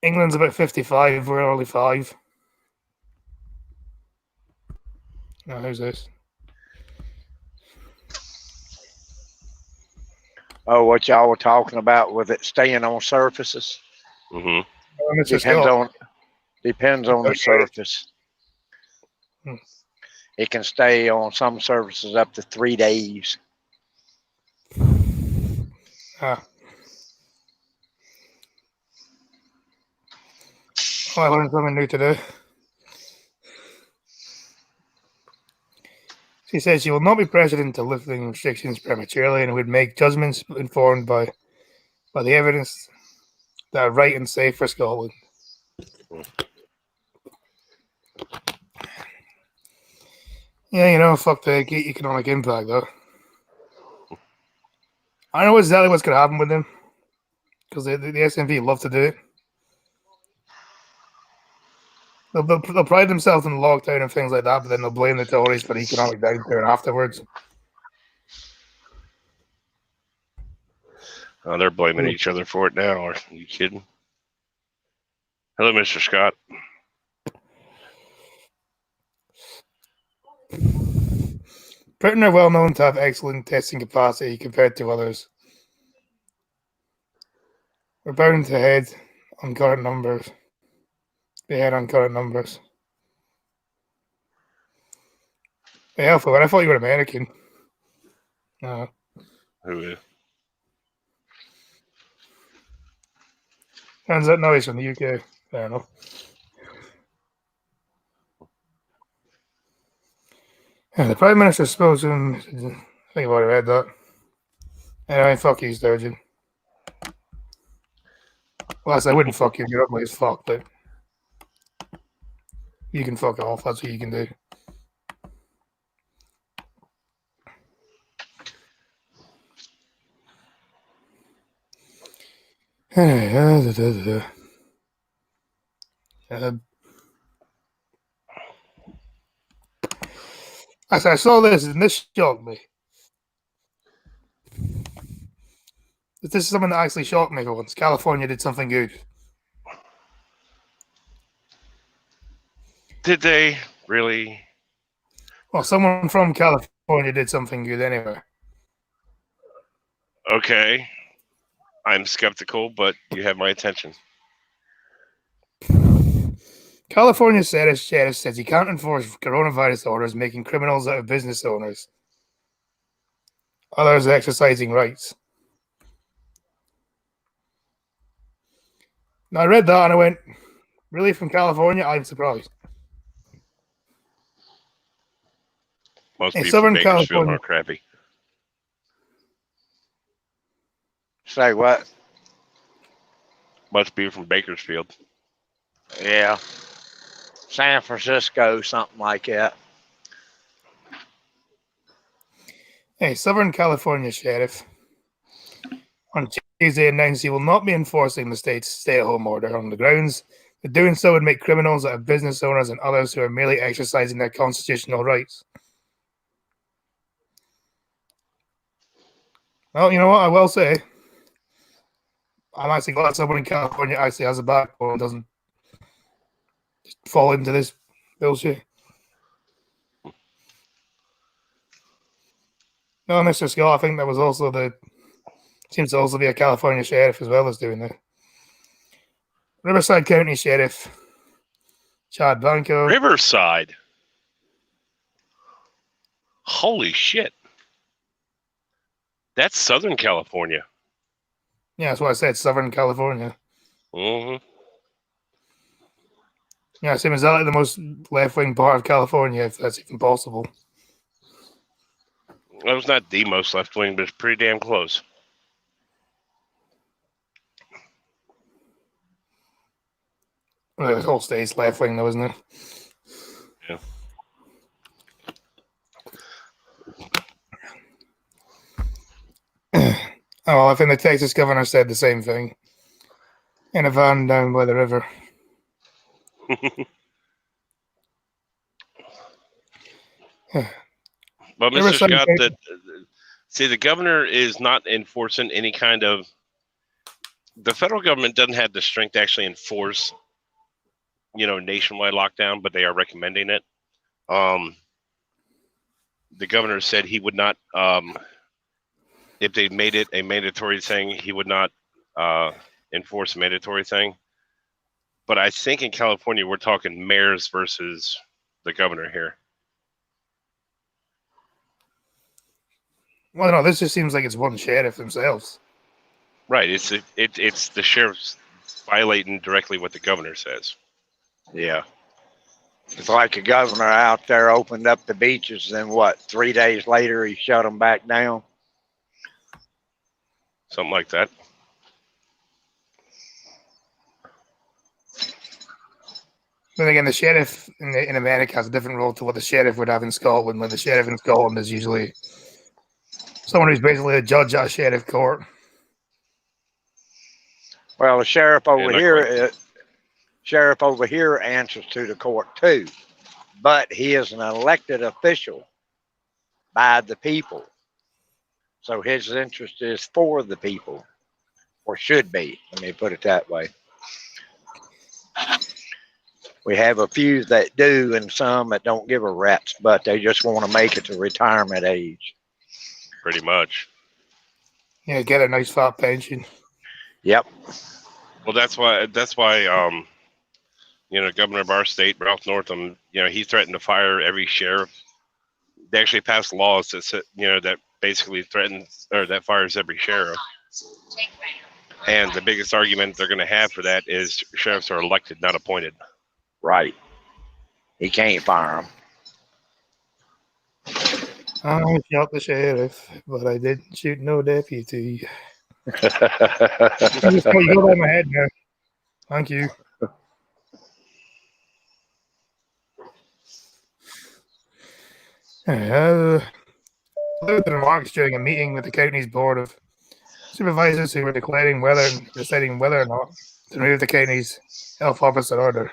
England's about 55, we're only 5. Now, who's this? Oh, what y'all were talking about with it staying on surfaces? Mm-hmm. Depends on the surface. Hmm. It can stay on some surfaces up to 3 days. Ah. Oh, I learned something new today. She says she will not be pressured into lifting restrictions prematurely and would make judgments informed by the evidence that are right and safe for Scotland. Yeah, fuck the economic impact, though. I know exactly what's going to happen with them because the SMV love to do it. They'll pride themselves in the lockdown and things like that, but then they'll blame the Tories for the economic downturn afterwards. Oh, they're blaming each other for it now. Are you kidding? Hello, Mr. Scott. Britain are well known to have excellent testing capacity compared to others. We're bound to head on current numbers. Yeah, on current numbers. Yeah, I thought you were American. No. Who is? Turns out no, he's from the UK. Fair enough. Yeah, the Prime Minister's spoken. I think I've already read that. Anyway, fuck you, Sturgeon. Well, I wouldn't fuck you. You're ugly as fuck, but you can fuck off. That's what you can do. I saw this and this shocked me. This is something that actually shocked me for once. California did something good. Did they really? Well, someone from California did something good anyway. Okay. I'm skeptical, but you have my attention. California sheriff says he can't enforce coronavirus orders, making criminals out of business owners. Others exercising rights. Now, I read that and I went, really, from California? I'm surprised. Most Hey, people Southern from Bakersfield California. are crappy. Say what? Must be from Bakersfield. Yeah. San Francisco, something like that. Hey, Southern California sheriff on Tuesday announced he will not be enforcing the state's stay-at-home order on the grounds that doing so would make criminals out of business owners and others who are merely exercising their constitutional rights. Well, you know what? I will say, I'm actually glad someone in California actually has a backbone and doesn't just fall into this bullshit. No, Mr. Scott, I think that was also seems to also be a California sheriff as well as doing that. Riverside County Sheriff Chad Blanco. Riverside. Holy shit. That's Southern California. Yeah, that's what I said, Southern California. Mm-hmm. Yeah, same as that, like the most left-wing part of California, if that's even possible. That was not the most left wing, but it's pretty damn close. Well, the whole state's left-wing, though, isn't it? Yeah. Oh, well, I think the Texas governor said the same thing in a van down by the river. But Mr. Riverside Scott, County- see, the governor is not enforcing any kind of. The federal government doesn't have the strength to actually enforce, nationwide lockdown, but they are recommending it. The governor said he would not, if they made it a mandatory thing, he would not enforce a mandatory thing. But I think in California, we're talking mayors versus the governor here. Well, no, this just seems like it's one sheriff themselves. Right. It's the sheriff's violating directly what the governor says. Yeah. It's like a governor out there opened up the beaches, then what, 3 days later he shut them back down? Something like that. Then again, the sheriff in America has a different role to what the sheriff would have in Scotland. Where the sheriff in Scotland is usually someone who's basically a judge at a sheriff court. Well, the sheriff Yeah, over not here, quite. sheriff over here answers to the court too, but he is an elected official by the people. So his interest is for the people, or should be. Let me put it that way. We have a few that do and some that don't give a rat's, but they just want to make it to retirement age. Pretty much. Yeah, get a nice fat pension. Yep. Well, that's why. Governor of our state, Ralph Northam, he threatened to fire every sheriff. They actually passed laws that basically threatens or that fires every sheriff. And the biggest argument they're going to have for that is sheriffs are elected, not appointed. Right. He can't fire them. I shot the sheriff, but I didn't shoot no deputy. You go by my head now. Thank you. The remarks during a meeting with the county's board of supervisors who were deciding whether or not to remove the county's health officer order.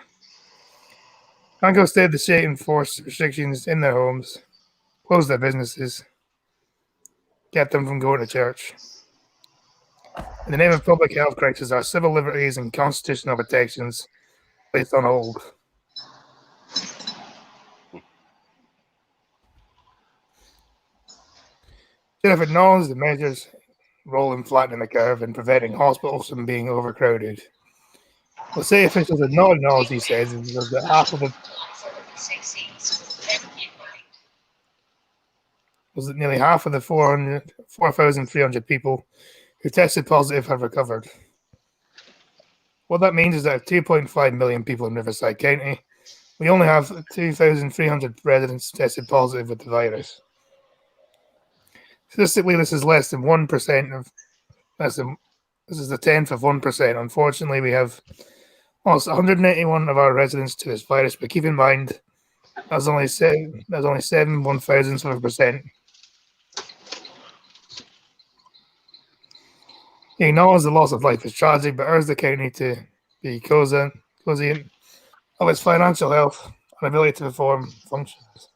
Franco said the state enforced restrictions in their homes, closed their businesses, kept them from going to church. In the name of public health crisis, our civil liberties and constitutional protections placed on hold. Sheriff acknowledged the measures' role in flattening the curve and preventing hospitals from being overcrowded. What state officials did not acknowledge, he says, is that half of the nearly half of the 4,300 people who tested positive have recovered. What that means is that 2.5 million people in Riverside County, we only have 2,300 residents tested positive with the virus. Statistically, this is less than 1% of. This is the 10th of 1%. Unfortunately, we have almost 181 of our residents to this virus, but keep in mind there's only 7 1,000ths of a percent. He acknowledged the loss of life is tragic, but urged the county to be cognizant of its financial health and ability to perform functions.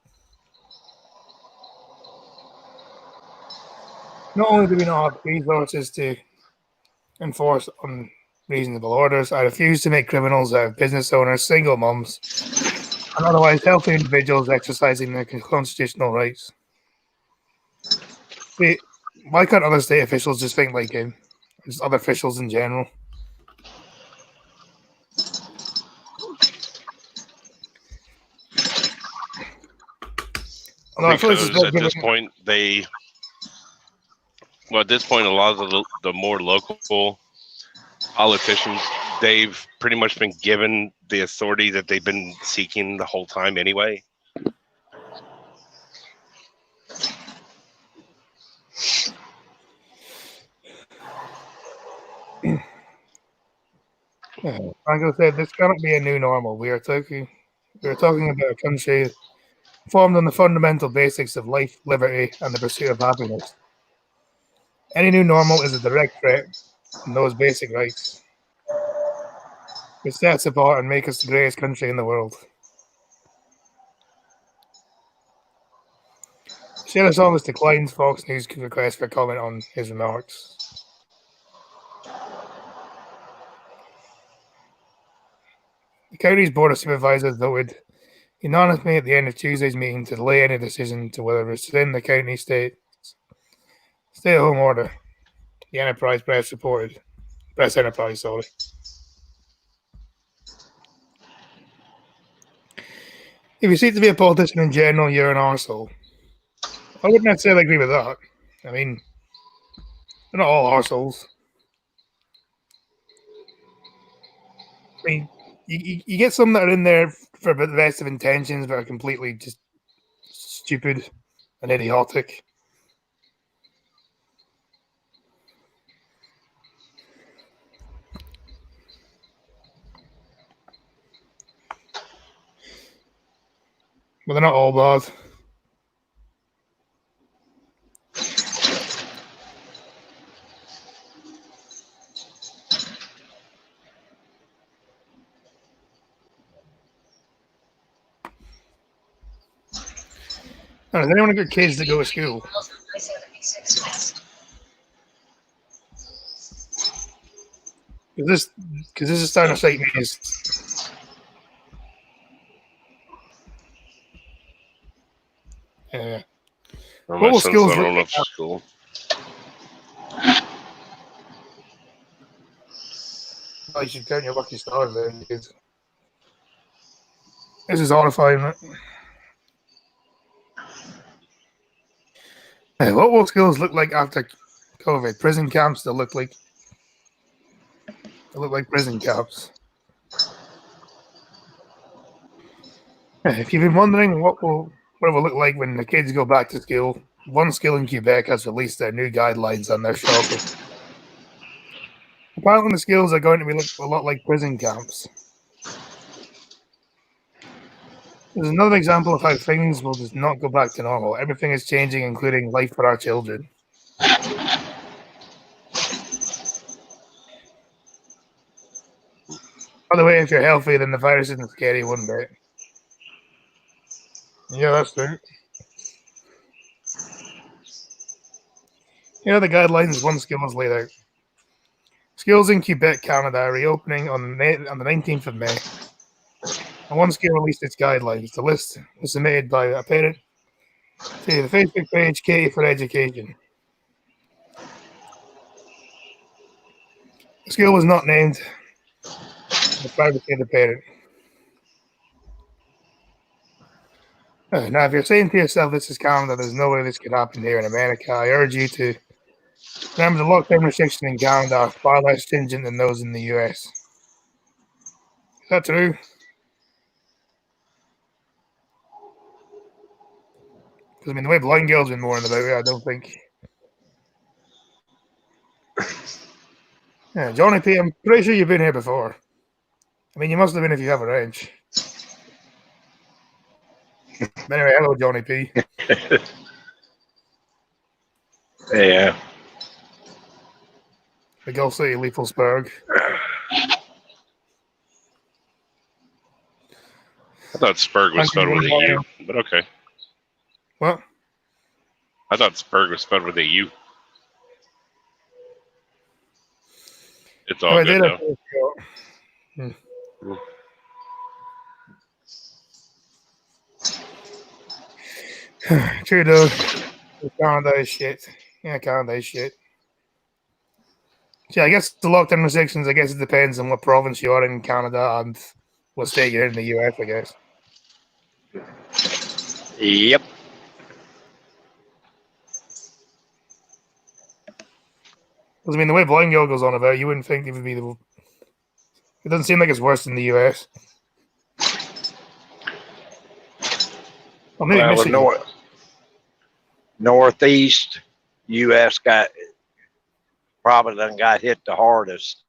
Not only do we not have resources to enforce unreasonable orders, I refuse to make criminals out of business owners, single mums, and otherwise healthy individuals exercising their constitutional rights. See, why can't other state officials just think like him? Just other officials in general. Because at this point, at this point, a lot of the more local politicians, they've pretty much been given the authority that they've been seeking the whole time anyway. Franco said, "This cannot be a new normal. We are talking about a country formed on the fundamental basics of life, liberty, and the pursuit of happiness. Any new normal is a direct threat on those basic rights, which set us apart and make us the greatest country in the world." Sheriff's Office declines Fox News' request for comment on his remarks. The county's board of supervisors voted unanimously at the end of Tuesday's meeting to delay any decision to whether to rescind the county stay-at-home order. The Enterprise Press reported. Press Enterprise, sorry. If you seek to be a politician in general, you're an arsehole. I wouldn't necessarily agree with that. I mean, they're not all arseholes. I mean, you get some that are in there for the best of intentions, but are completely just stupid and idiotic. But they're not all bad. Has anyone got kids that go to school? Miles on I-76 West. Because this is starting to excite me. Yeah. Well, What my will son's skills not look old enough like? for school. You should count your lucky stars there, kids. This is horrifying. Right? Hey, what will skills look like after COVID? Prison camps. They look like prison camps. Hey, if you've been wondering what it will look like when the kids go back to school, one skill in Quebec has released their new guidelines on their shopping. Apparently, the skills are going to be a lot like prison camps. There's another example of how things will just not go back to normal. Everything is changing, including life for our children. By the way, if you're healthy, then the virus isn't scary one bit. Yeah, that's true. Here are the guidelines one skill has laid out. Skills in Quebec, Canada are reopening on the 19th of May. And one skill released its guidelines. The list was submitted by a parent to the Facebook page Katie for Education. The skill was not named. The privacy of the parent. Now, if you're saying to yourself, this is Canada, there's no way this could happen here in America, I urge you to remember the lockdown restrictions in Canada are far less stringent than those in the US. Is that true? Because, I mean, the way Blind Girl's been mourning about it, I don't think. Yeah, Johnny P, I'm pretty sure you've been here before. I mean, you must have been if you have a wrench. But anyway, hello, Johnny P. Yeah. The Gulf City, Leafelsburg. I thought Spurg was spelled with a U, but okay. What? I thought Spurg was spelled with a U. It's all I good did now. True, though. Canada is shit. Yeah, Canada is shit. Yeah, I guess the lockdown restrictions, I guess it depends on what province you are in Canada and what state you're in the US, I guess. Yep. Because, I mean, the way Blind Girl goes on about it, you wouldn't think it would be the... It doesn't seem like it's worse than the US. Well, maybe Well, Michigan. Northeast U.S. probably done got hit the hardest.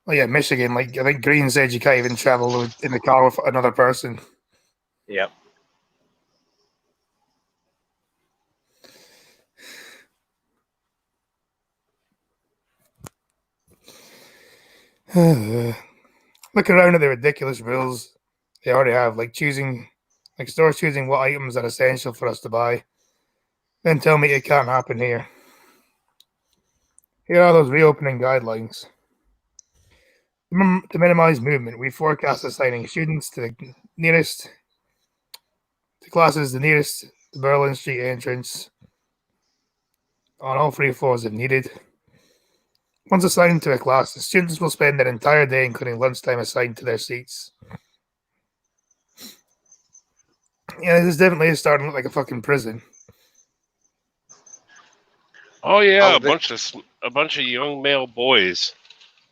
Oh, yeah, Michigan. Like, I think Green said you can't even travel in the car with another person. Yep. Look around at the ridiculous rules they already have, like stores choosing what items are essential for us to buy. Then tell me it can't happen here. Here are those reopening guidelines. To minimize movement, we forecast assigning students to classes the nearest to Berlin Street entrance on all 3 floors if needed. Once assigned to a class, the students will spend their entire day, including lunchtime, assigned to their seats. Yeah, this definitely is starting to look like a fucking prison. Oh yeah, Oh, a bunch of young male boys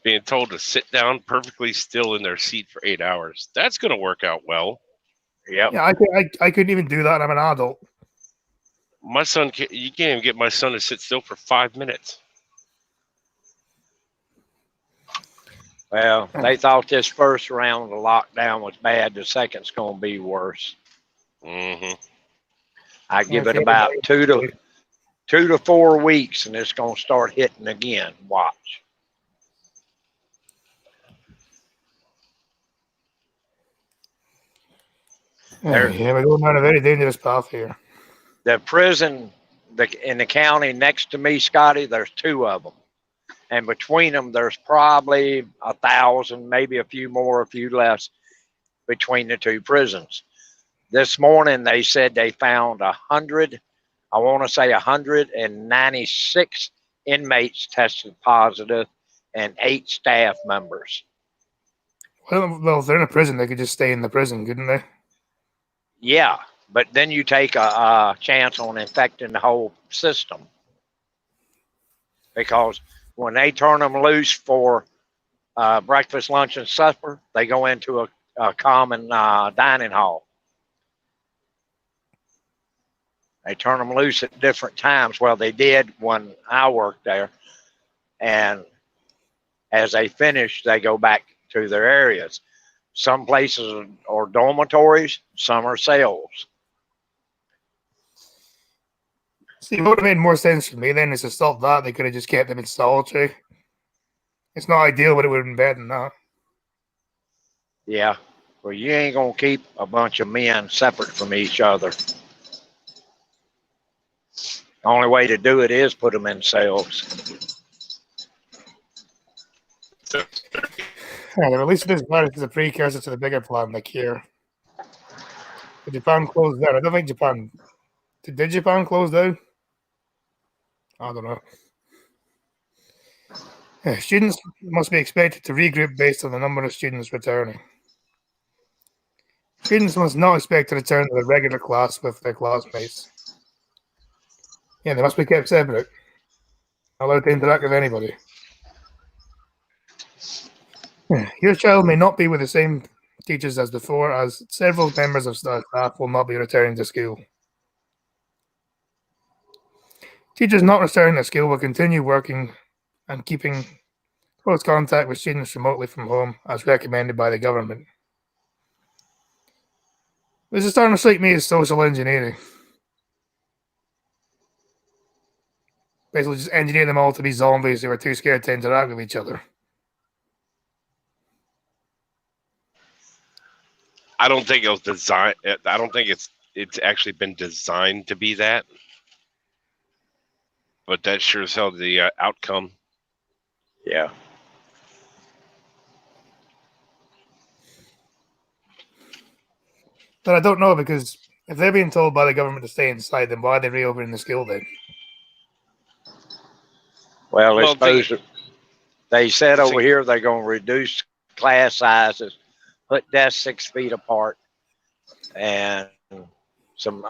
being told to sit down perfectly still in their seat for 8 hours. That's going to work out well. Yep. Yeah, I couldn't even do that. I'm an adult. My son, you can't even get my son to sit still for 5 minutes. Well, they thought this first round of lockdown was bad. The second's going to be worse. Hmm. I give it Okay. about 2 to 4 weeks, and it's going to start hitting again. Watch. There- Yeah, we're going down a very dangerous path here. The prison in the county next to me, Scotty, there's 2 of them. And between them, there's probably 1,000, maybe a few more, a few less between the 2 prisons. This morning, they said they found 100, I want to say 196 inmates tested positive and 8 staff members. Well, if they're in a prison, they could just stay in the prison, couldn't they? Yeah, but then you take a chance on infecting the whole system. Because when they turn them loose for breakfast, lunch, and supper, they go into a common dining hall. They turn them loose at different times. Well, they did when I worked there. And as they finish, they go back to their areas. Some places are dormitories, some are cells. See, what would have made more sense for me then is to stop that. They could have just kept them in solitary. It's not ideal, but it would have been better than that. Yeah. Well, you ain't going to keep a bunch of men separate from each other. The only way to do it is put them in cells. Yeah, at least this virus is a precursor to the bigger plan, the cure. Did Japan close down? I don't think Japan... Did Japan close down? I don't know. Yeah, students must be expected to regroup based on the number of students returning. Students must not expect to return to the regular class with their classmates. Yeah, they must be kept separate. Not allowed to interact with anybody. Yeah, your child may not be with the same teachers as before, as several members of staff will not be returning to school. Teachers not returning to school will continue working and keeping close contact with students remotely from home, as recommended by the government. This is starting to strike me as social engineering. Basically, just engineer them all to be zombies who are too scared to interact with each other. I don't think it was designed. I don't think it's actually been designed to be that. But that sure as hell the outcome. Yeah. But I don't know, because if they're being told by the government to stay inside, then why are they reopening the school then? Well, Well, they said over here they're going to reduce class sizes, put desks 6 feet apart, and some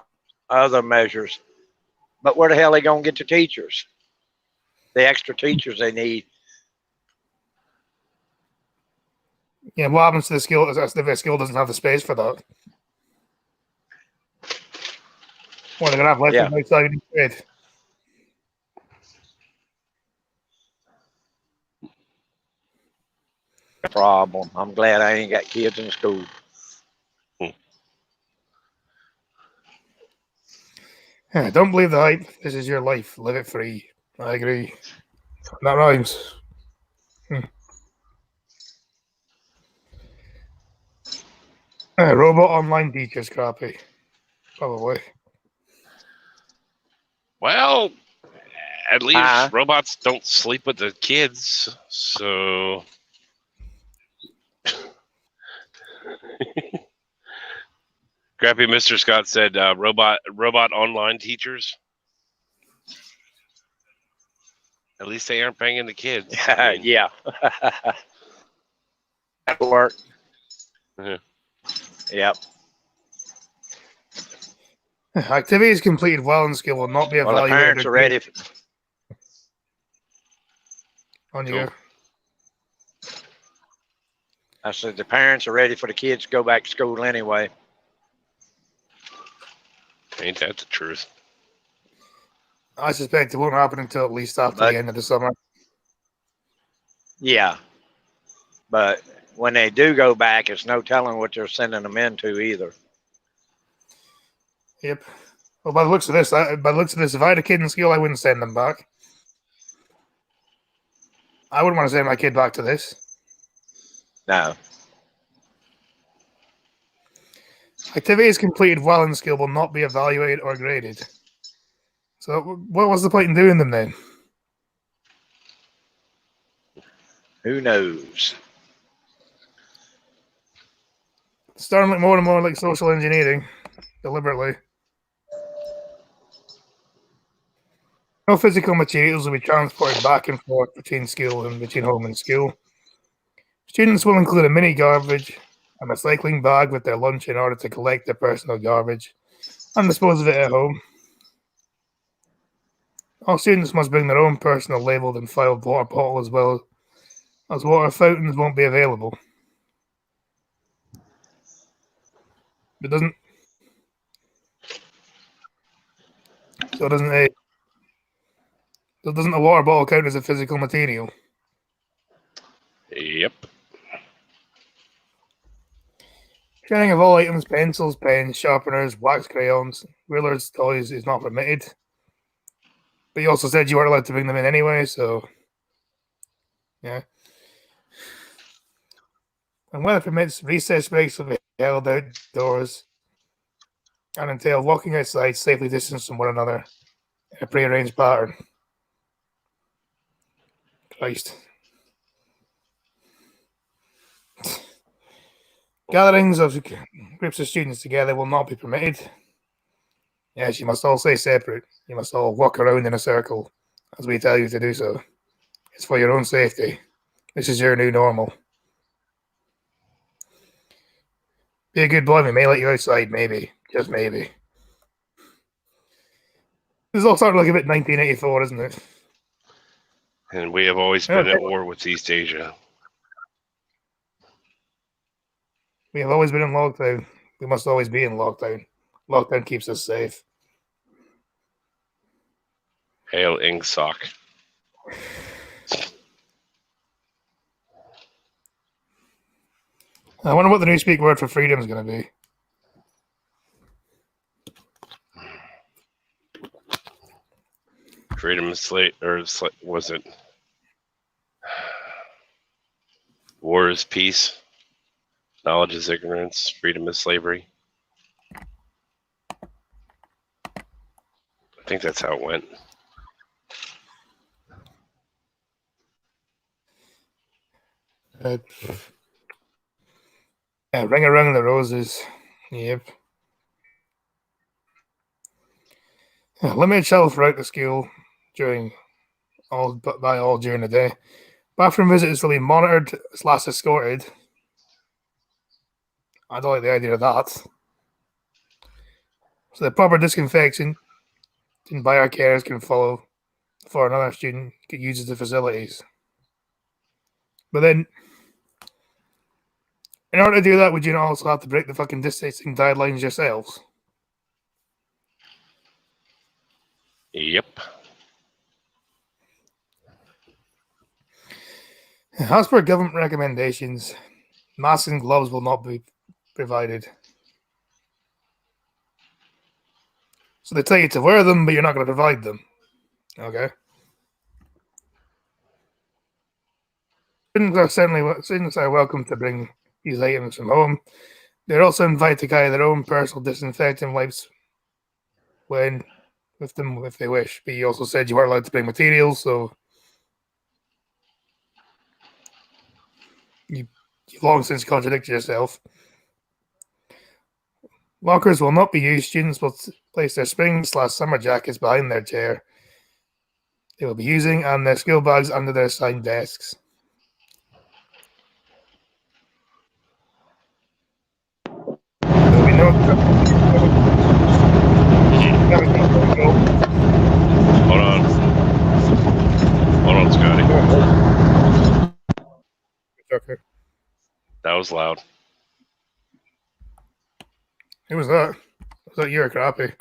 other measures. But where the hell are they going to get the teachers? The extra teachers they need. Yeah, what happens to the school if the school doesn't have the space for that? Well, they're going to have lessons outside instead. Problem. I'm glad I ain't got kids in school. Yeah, don't believe the hype. This is your life. Live it free. I agree. That rhymes. Robot online teachers crappy. Probably. Well, at least Uh-huh. robots don't sleep with the kids, so. Crappy Mr. Scott said robot online teachers. At least they aren't banging the kids. Yeah. That work. Yeah. Yep. Activities completed while in school will not be Well, the evaluated. parents are ready. On you Cool. go. I said the parents are ready for the kids to go back to school anyway. Ain't that the truth? I suspect it won't happen until at least after But- the end of the summer. Yeah. But when they do go back, it's no telling what they're sending them into either. Yep. Well, by the looks of this, if I had a kid in school, I wouldn't send them back. I wouldn't want to send my kid back to this. No. Activities completed while in school will not be evaluated or graded. So, what was the point in doing them then? Who knows? It's starting to look more and more like social engineering, deliberately. No physical materials will be transported back and forth between school and between home and school. Students will include a mini garbage, a recycling bag with their lunch in order to collect their personal garbage and dispose of it at home. All students must bring their own personal labeled and filed water bottle as well, as water fountains won't be available. It doesn't. So doesn't a water bottle count as a physical material? Yep. Sharing of all items, pencils, pens, sharpeners, wax crayons, rulers, toys is not permitted. But you also said you weren't allowed to bring them in anyway, so yeah. And weather permits, recess breaks will be held outdoors and entail walking outside safely distanced from one another in a prearranged pattern. Christ. Gatherings of groups of students together will not be permitted. Yes, you must all stay separate. You must all walk around in a circle as we tell you to do so. It's for your own safety. This is your new normal. Be a good boy, we may let you outside, maybe. Just maybe. This is all starting to look a bit 1984, isn't it? And we have always been at war with East Asia. We have always been in lockdown. We must always be in lockdown. Lockdown keeps us safe. Hail Ingsoc. I wonder what the new speak word for freedom is going to be. Freedom is was it? War is peace. Knowledge is ignorance. Freedom is slavery. I think that's how it went. Yeah, ring around the roses. Yep. Yeah, limited travel throughout the school during all during the day. Bathroom visitors will be monitored / escorted. I don't like the idea of that. So the proper disinfection by our carers can follow before another student uses the facilities. But then, in order to do that, would you not also have to break the fucking distancing guidelines yourselves? Yep. As per government recommendations, masks and gloves will not be provided. So they tell you to wear them, but you're not going to provide them. Okay. Students are welcome to bring these items from home. They're also invited to carry their own personal disinfectant wipes with them if they wish. But you also said you weren't allowed to bring materials, so you've long since contradicted yourself. Lockers will not be used. Students will place their spring/summer jackets behind their chair they will be using and their school bags under their assigned desks. There will be no. Hold on. Hold on, Scotty. Okay. That was loud. Who was that? Was that you or Crappy?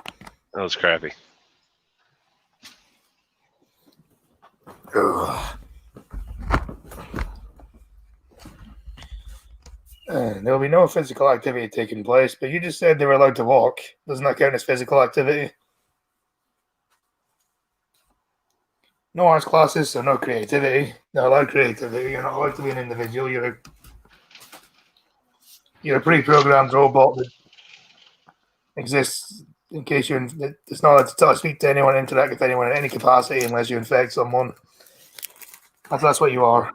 That was crappy. Ugh. There will be no physical activity taking place, but you just said they were allowed to walk. Doesn't that count as physical activity? No arts classes, so no creativity. Not allowed creativity. You're not allowed to be an individual. You're a pre-programmed robot that exists in case you're. It's not allowed to speak to anyone, interact with anyone in any capacity unless you infect someone. That's what you are.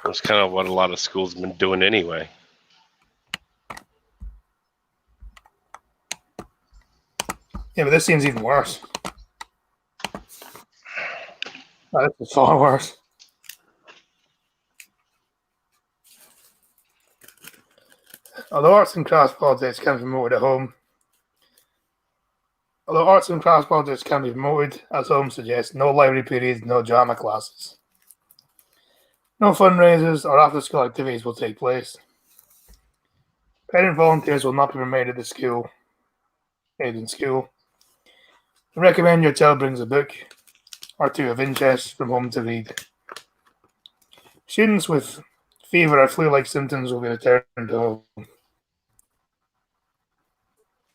That's kind of what a lot of schools have been doing anyway. Yeah, but this seems even worse. This is far worse. Although arts and crafts projects can be promoted at home, as home suggests, no library periods, no drama classes. No fundraisers or after-school activities will take place. Parent volunteers will not be permitted in school. Recommend your child brings a book or two of interest from home to read. Students with fever or flu-like symptoms will be returned to home.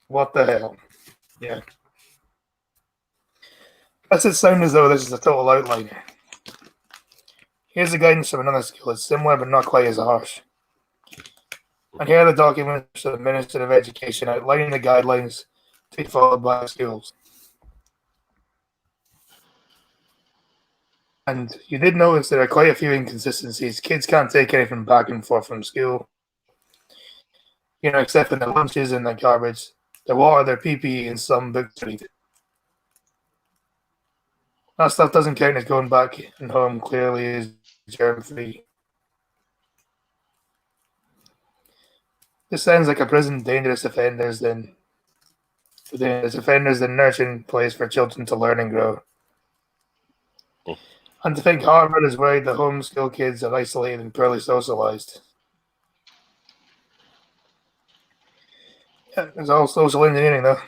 What the hell? Yeah. Does it sound as though this is a total outline? Here's the guidance from another school. It's similar but not quite as harsh. And here are the documents from the Minister of Education outlining the guidelines to be followed by schools. And you did notice there are quite a few inconsistencies. Kids can't take anything back and forth from school. Except for their lunches and their garbage, their water, their PPE, and some books to read. That stuff doesn't count as going back and home, clearly is germ-free. This sounds like a prison dangerous offenders than nursing place for children to learn and grow. And to think Harvard is worried that homeschool kids are isolated and poorly socialized. Yeah, it's all social engineering, though.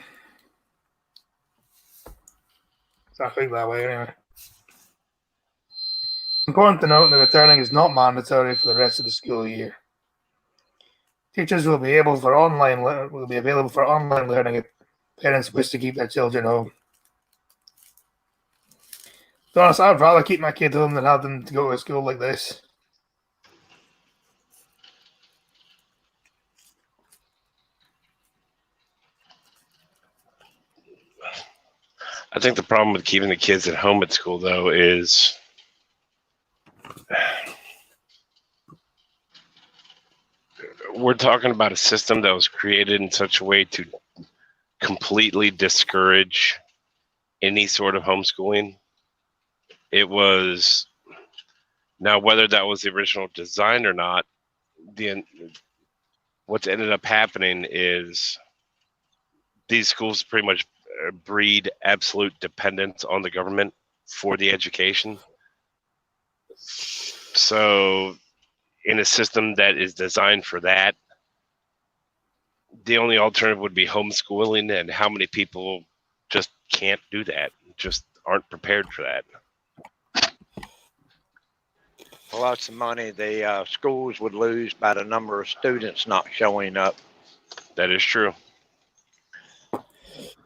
I think that way, anyway. Important to note that returning is not mandatory for the rest of the school year. Teachers will be available for online learning if parents wish to keep their children home. To be honest, I'd rather keep my kid home than have them to go to a school like this. I think the problem with keeping the kids at home at school, though, is we're talking about a system that was created in such a way to completely discourage any sort of homeschooling. It was, now whether that was the original design or not, what's ended up happening is these schools pretty much breed absolute dependence on the government for the education. So in a system that is designed for that, the only alternative would be homeschooling, and how many people just can't do that, just aren't prepared for that. Lots of money the schools would lose by the number of students not showing up. That is true.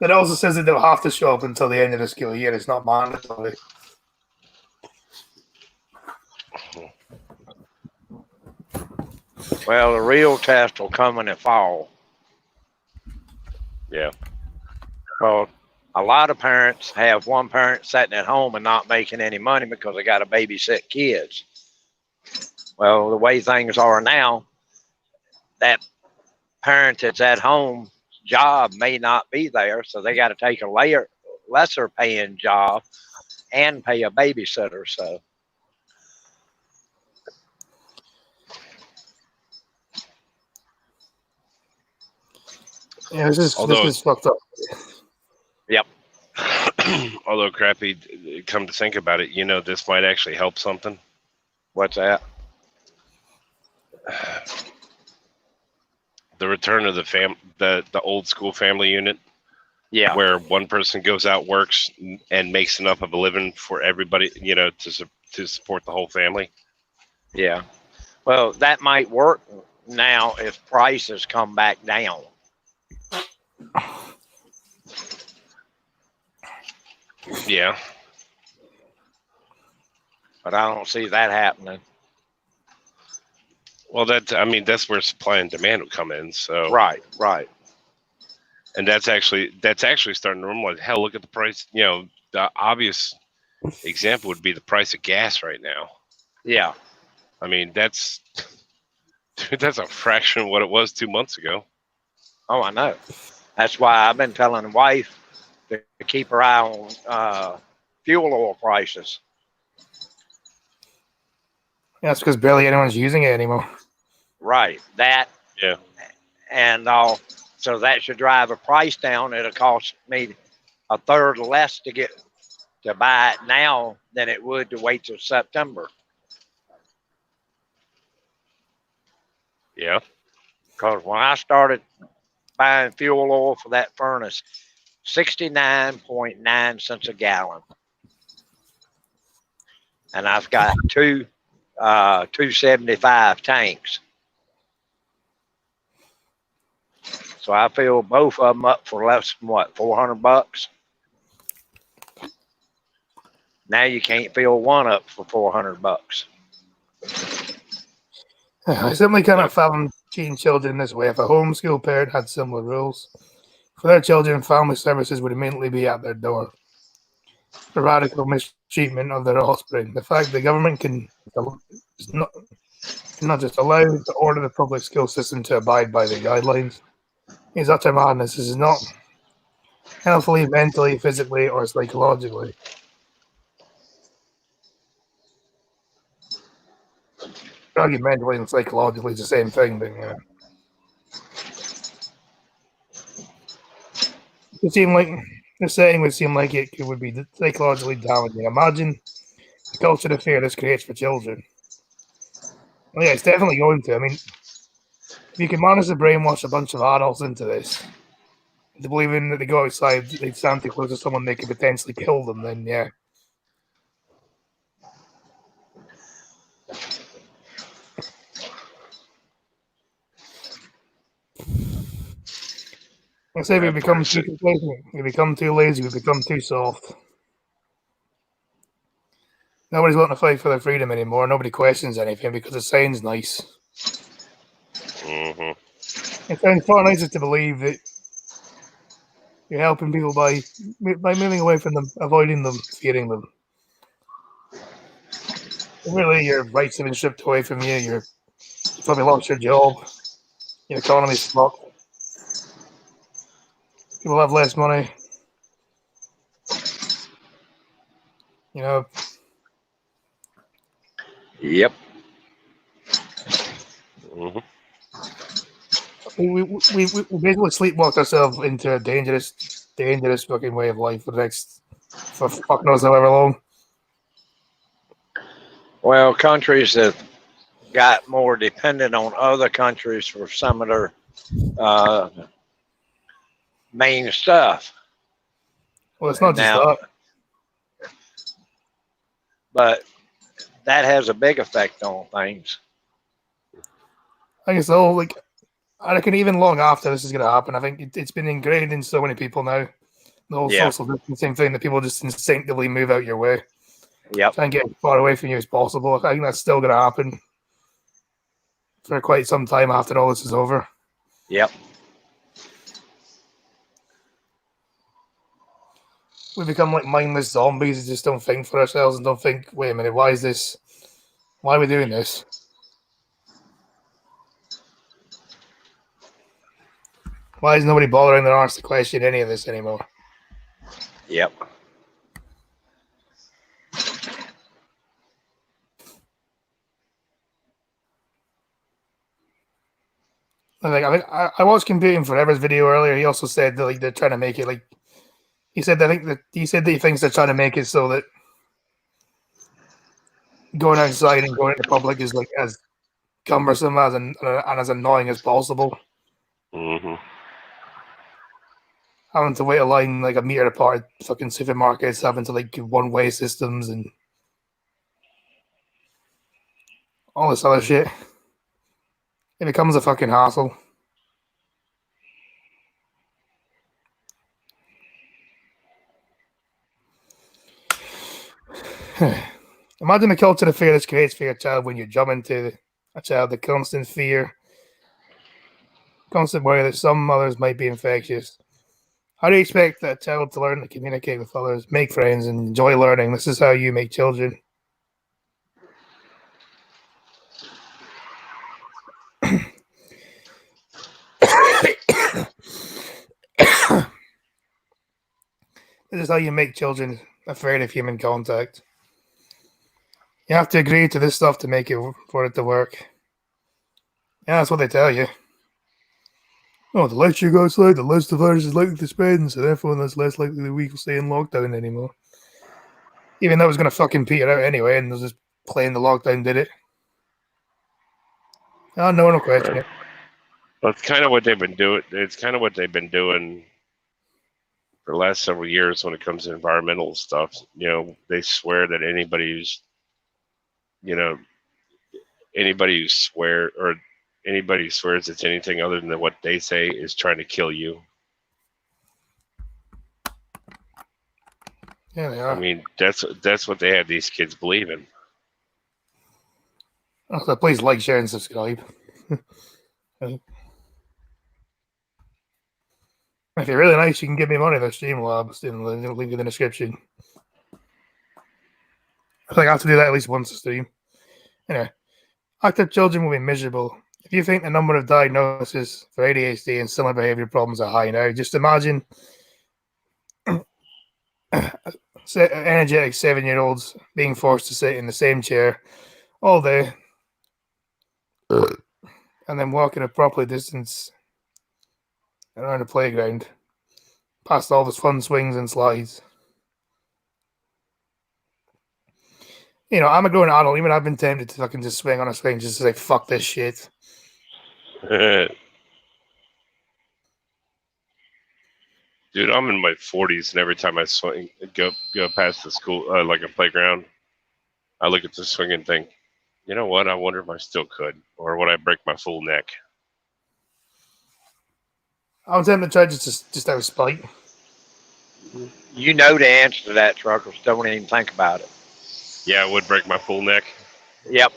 It also says that they'll have to show up until the end of the school year. It's not mandatory. Well, the real test will come in the fall. Yeah. Well, a lot of parents have one parent sitting at home and not making any money because they got to babysit kids. Well, the way things are now, that parent that's at home job may not be there, so they got to take a lesser paying job and pay a babysitter. So yeah, this is fucked up. Yep. Although crappy, come to think about it, this might actually help something. What's that? The return of the old school family unit. Yeah. Where one person goes out, works, and makes enough of a living for everybody, to support the whole family. Yeah. Well, that might work now if prices come back down. Yeah. But I don't see that happening. Well, that's where supply and demand would come in. So Right. and that's actually starting to normalize. Hell, look at the price. The obvious example would be the price of gas right now. Yeah. I mean, that's a fraction of what it was 2 months ago. Oh, I know. That's why I've been telling the wife to keep her eye on fuel oil prices. Yeah, that's because barely anyone's using it anymore. Right. That Yeah. and so that should drive a price down. It'll cost me a third less to buy it now than it would to wait till September. Yeah. Because when I started buying fuel oil for that furnace, 69.9 cents a gallon. And I've got two 275 tanks. So I fill both of them up for less than what, $400? Now you can't fill one up for $400. I simply cannot fathom teaching children this way. If a homeschool parent had similar rules for their children, family services would immediately be at their door. The radical mistreatment of their offspring. The fact the government can not just allow to order the public school system to abide by the guidelines is utter madness. This is not healthily, mentally, physically, or psychologically. Mentally and psychologically is the same thing, but yeah. It seemed like the setting would seem like it would be psychologically damaging. Imagine the culture of fear this creates for children. Well, yeah, it's definitely going to. I mean, if you can manage to brainwash a bunch of adults into this, to believing that they go outside, they stand too close to someone, they could potentially kill them, then yeah. I say we become too complacent, we become too lazy, we become too soft. Nobody's wanting to fight for their freedom anymore. Nobody questions anything because it sounds nice. Mm-hmm. It sounds far nicer to believe that you're helping people by moving away from them, avoiding them, fearing them. Really, your rights have been stripped away from you. You probably lost your job. Your economy's fucked. People have less money. You know. Yep. Mm-hmm. We basically sleepwalked ourselves into a dangerous fucking way of life for fuck knows however long. Well, countries that got more dependent on other countries for some of their main stuff. Well, it's not just that. But that has a big effect on things. I guess so. Like, I reckon even long after this is going to happen, I think it's been ingrained in so many people now. The whole social distancing thing, that people just instinctively move out your way. Yep. Try and get as far away from you as possible. I think that's still going to happen for quite some time after all this is over. Yep. We become like mindless zombies and just don't think for ourselves and don't think, wait a minute, why is this? Why are we doing this? Why is nobody bothering their arse to question any of this anymore? Yep. I watched Computing Forever's video earlier. He also said that they're trying to make it like he said that he thinks they're trying to make it so that going outside and going into public is like as cumbersome and as annoying as possible. Mm-hmm. Having to wait a line like a meter apart at fucking supermarkets, having to like one-way systems, and all this other shit. It becomes a fucking hassle. Imagine the culture of fear this creates for your child when you jump into a child, the constant fear, constant worry that some mothers might be infectious. How do you expect that child to learn to communicate with others, make friends, and enjoy learning? This is how you make children. This is how you make children afraid of human contact. You have to agree to this stuff to make it for it to work. Yeah, that's what they tell you. Oh, the less you go outside, the less the virus is likely to spread, and so therefore that's less likely that we will stay in lockdown anymore. Even though it was going to fucking peter out anyway, and just playing the lockdown did it. Oh, no one will question it. That's kind of what they've been doing. It's kind of what they've been doing for the last several years when it comes to environmental stuff. You know, they swear that anybody who swears it's anything other than what they say is trying to kill you. Yeah, they are. I mean, that's what they have these kids believing. So please like, share, and subscribe. If you're really nice, you can give me money. There's Streamlabs in the link in the description. I think I have to do that at least once a stream. Anyway, active children will be miserable. If you think the number of diagnoses for ADHD and similar behavior problems are high now, just imagine energetic 7-year-olds being forced to sit in the same chair all day and then walking a properly distance around the playground past all the fun swings and slides. You know, I'm a grown adult. Even I've been tempted to fucking just swing on a swing just to say, fuck this shit. Dude, I'm in my 40s, and every time I swing, go past the school, like a playground, I look at the swing and think, you know what? I wonder if I still could, or would I break my full neck? I was tempted to try just out of spite. You know the answer to that, Truckers. Don't even think about it. Yeah, I would break my full neck. Yep.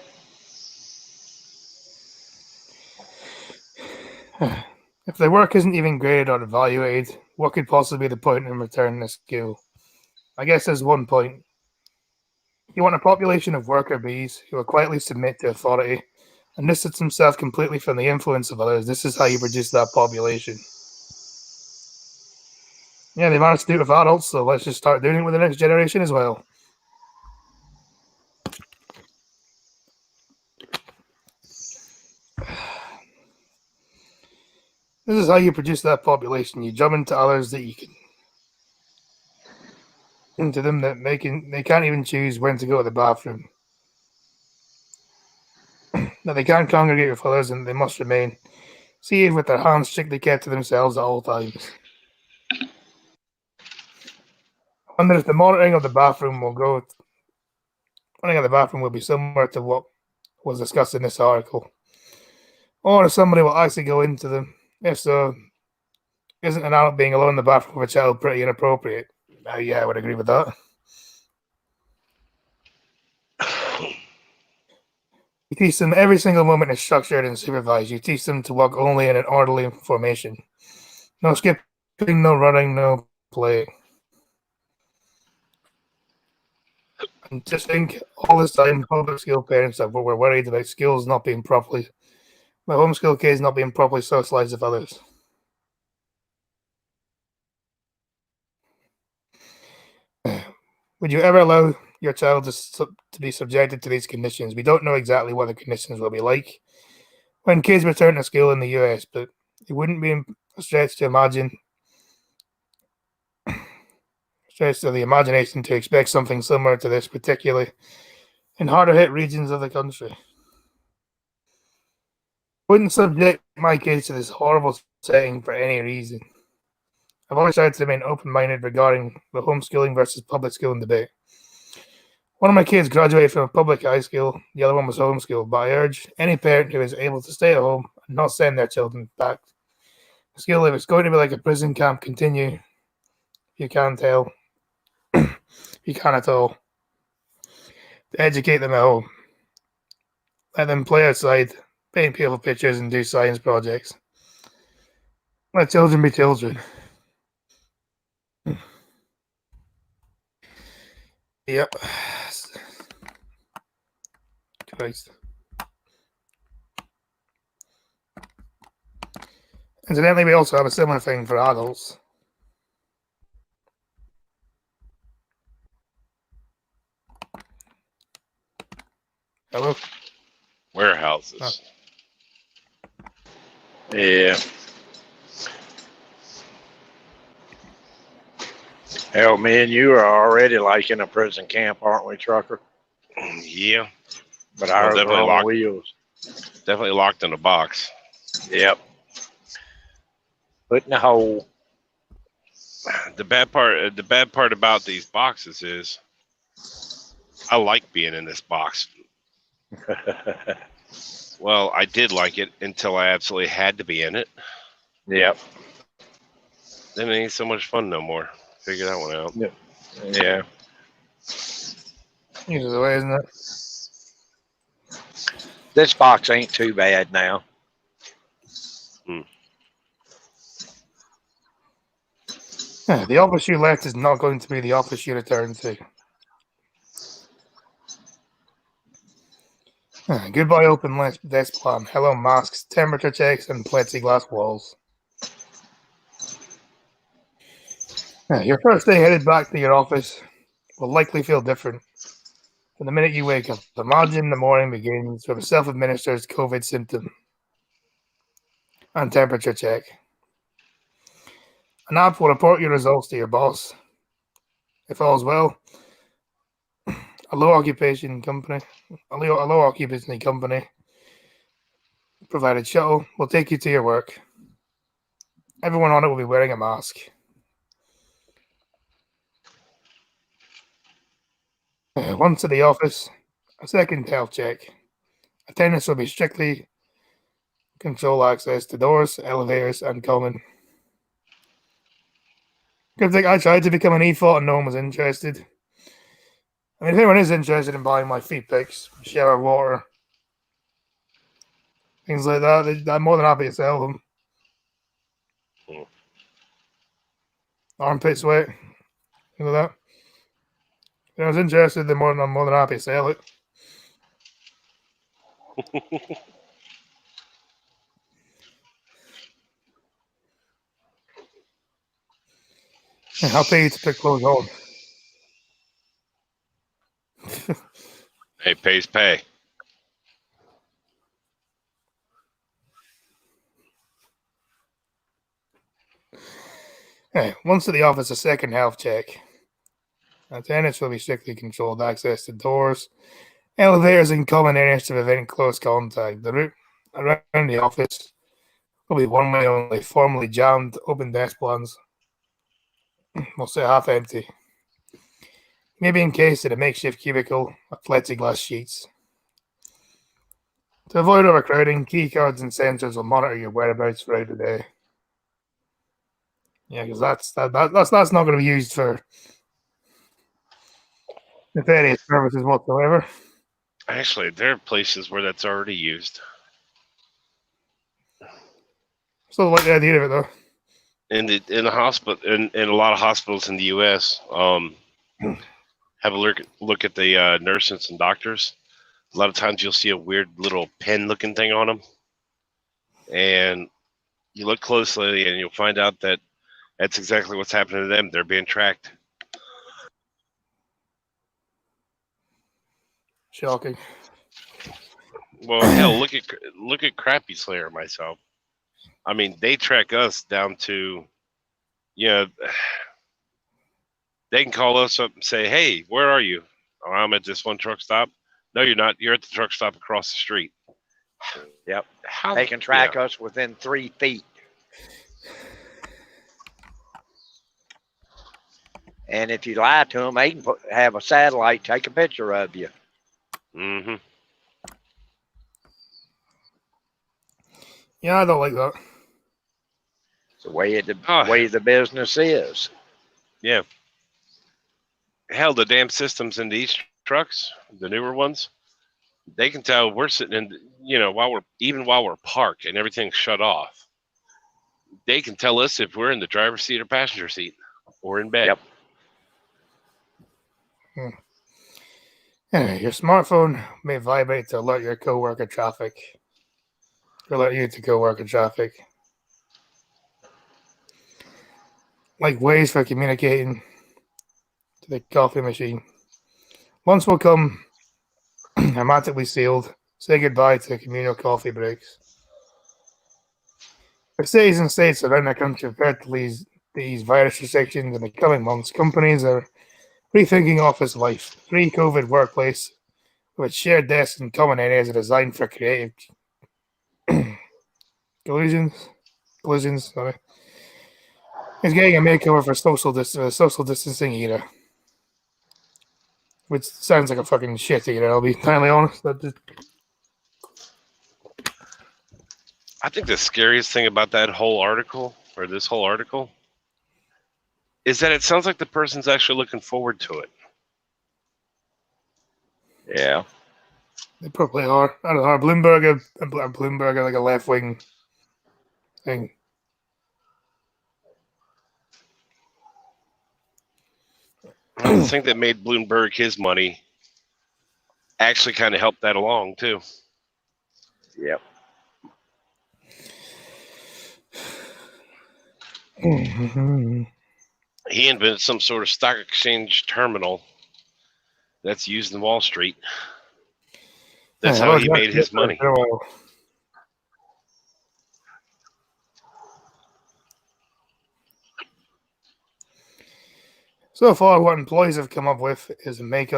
If the work isn't even graded or evaluated, what could possibly be the point in returning the skill? I guess there's one point. You want a population of worker bees who will quietly submit to authority and distance themselves completely from the influence of others. This is how you produce that population. Yeah, they managed to do it with adults, so let's just start doing it with the next generation as well. This is how you produce that population. You jump into others that you can into them that they can't even choose when to go to the bathroom. That they can't congregate with others and they must remain seated with their hands strictly kept to themselves at all times. And the monitoring of the bathroom will be similar to what was discussed in this article. Or if somebody will actually go into them. If so, isn't an adult being alone in the bathroom with a child pretty inappropriate? Yeah, I would agree with that. You teach them every single moment is structured and supervised. You teach them to walk only in an orderly formation. No skipping, no running, no play. And just think, all this time, public school parents were worried about schools not being properly, my homeschool kids not being properly socialized with others. Would you ever allow your child to be subjected to these conditions? We don't know exactly what the conditions will be like when kids return to school in the US, but it wouldn't be a stretch to imagine, stretch of the imagination to expect something similar to this, particularly in harder hit regions of the country. I wouldn't subject my kids to this horrible setting for any reason. I've always tried to remain open-minded regarding the homeschooling versus public schooling debate. One of my kids graduated from a public high school. The other one was homeschooled. But I urge any parent who is able to stay at home and not send their children back to school, if it's going to be like a prison camp, continue. You can't tell. You can't at all. To educate them at home. Let them play outside, paint beautiful pictures, and do science projects. Let children be children. Yep. Christ. Incidentally, we also have a similar thing for adults. Hello? Warehouses. Yeah. Hell, me and you are already like in a prison camp, aren't we, Trucker? Yeah, But ours are definitely on locked. wheels. definitely locked in a box. Yep. Put in a hole. The bad part about these boxes is I like being in this box. Well, I did like it until I absolutely had to be in it. Yep. Then it ain't so much fun no more. Figure that one out. Yeah. Usually the way, isn't it? This box ain't too bad now. Yeah, the office you left is not going to be the office you return to. Goodbye open desk plan. Hello masks, temperature checks, and plexiglass walls. Your first day headed back to your office will likely feel different from the minute you wake up. Imagine the morning begins with a self-administered COVID symptom and temperature check. An app will report your results to your boss. If all's well, a low occupancy company provided shuttle will take you to your work. Everyone on it will be wearing a mask. Once at the office, a second health check. Attendants will be strictly control access to doors, elevators, and common. Good thing I tried to become an e-thought and no one was interested. I mean, if anyone is interested in buying my feet picks, shower water, things like that, I'm more than happy to sell them. Armpit sweat, things like that. If anyone's interested, I'm more than happy to sell it. I'll pay you to put clothes on. Hey, pays pay. Once at the office, a second health check. Attendants will be strictly controlled access to doors, elevators, and common areas to prevent close contact. The route around the office will be one way only. Formally jammed, open desk plans will sit half empty. Maybe encased in a makeshift cubicle of plexiglass sheets. To avoid overcrowding, key cards and sensors will monitor your whereabouts throughout the day. Yeah, because that's not going to be used for nefarious purposes whatsoever. Actually, there are places where that's already used. Still like the idea of it though. In the hospital, in a lot of hospitals in the U.S., have a look at the nurses and doctors. A lot of times you'll see a weird little pen-looking thing on them, and you look closely and you'll find out that that's exactly what's happening to them. They're being tracked. Shocking. Well, hell, look at Crappy Slayer myself. I mean, they track us down to, they can call us up and say, "Hey, where are you?" "Oh, I'm at this one truck stop." "No, you're not. You're at the truck stop across the street." Yep. How They can track us within 3 feet. And if you lie to them, they can have a satellite take a picture of you. Mm-hmm. Yeah, I don't like that. It's the way Oh. way the business is. Yeah. Hell, the damn systems in these trucks, the newer ones, they can tell we're sitting in, while we're parked and everything's shut off. They can tell us if we're in the driver's seat or passenger seat or in bed. Yep. Anyway, your smartphone may vibrate to alert your coworker traffic. To alert you to coworker traffic. Like ways for communicating to the coffee machine. Once will come hermetically sealed. Say goodbye to communal coffee breaks. For cities and states around the country prepare to these virus restrictions in the coming months, companies are rethinking office life. Pre-COVID workplace with shared desks and common areas are designed for creative collisions. Sorry. It's getting a makeover for social distancing era. Which sounds like a fucking shit era, I'll be entirely honest. I think the scariest thing about that whole article, or this whole article, is that it sounds like the person's actually looking forward to it. Yeah. They probably are. I don't know. Bloomberg like a left wing thing. I think that made Bloomberg his money actually kind of helped that along too. Yep. He invented some sort of stock exchange terminal that's used in Wall Street. That's how he made his money. So far, what employees have come up with is a mash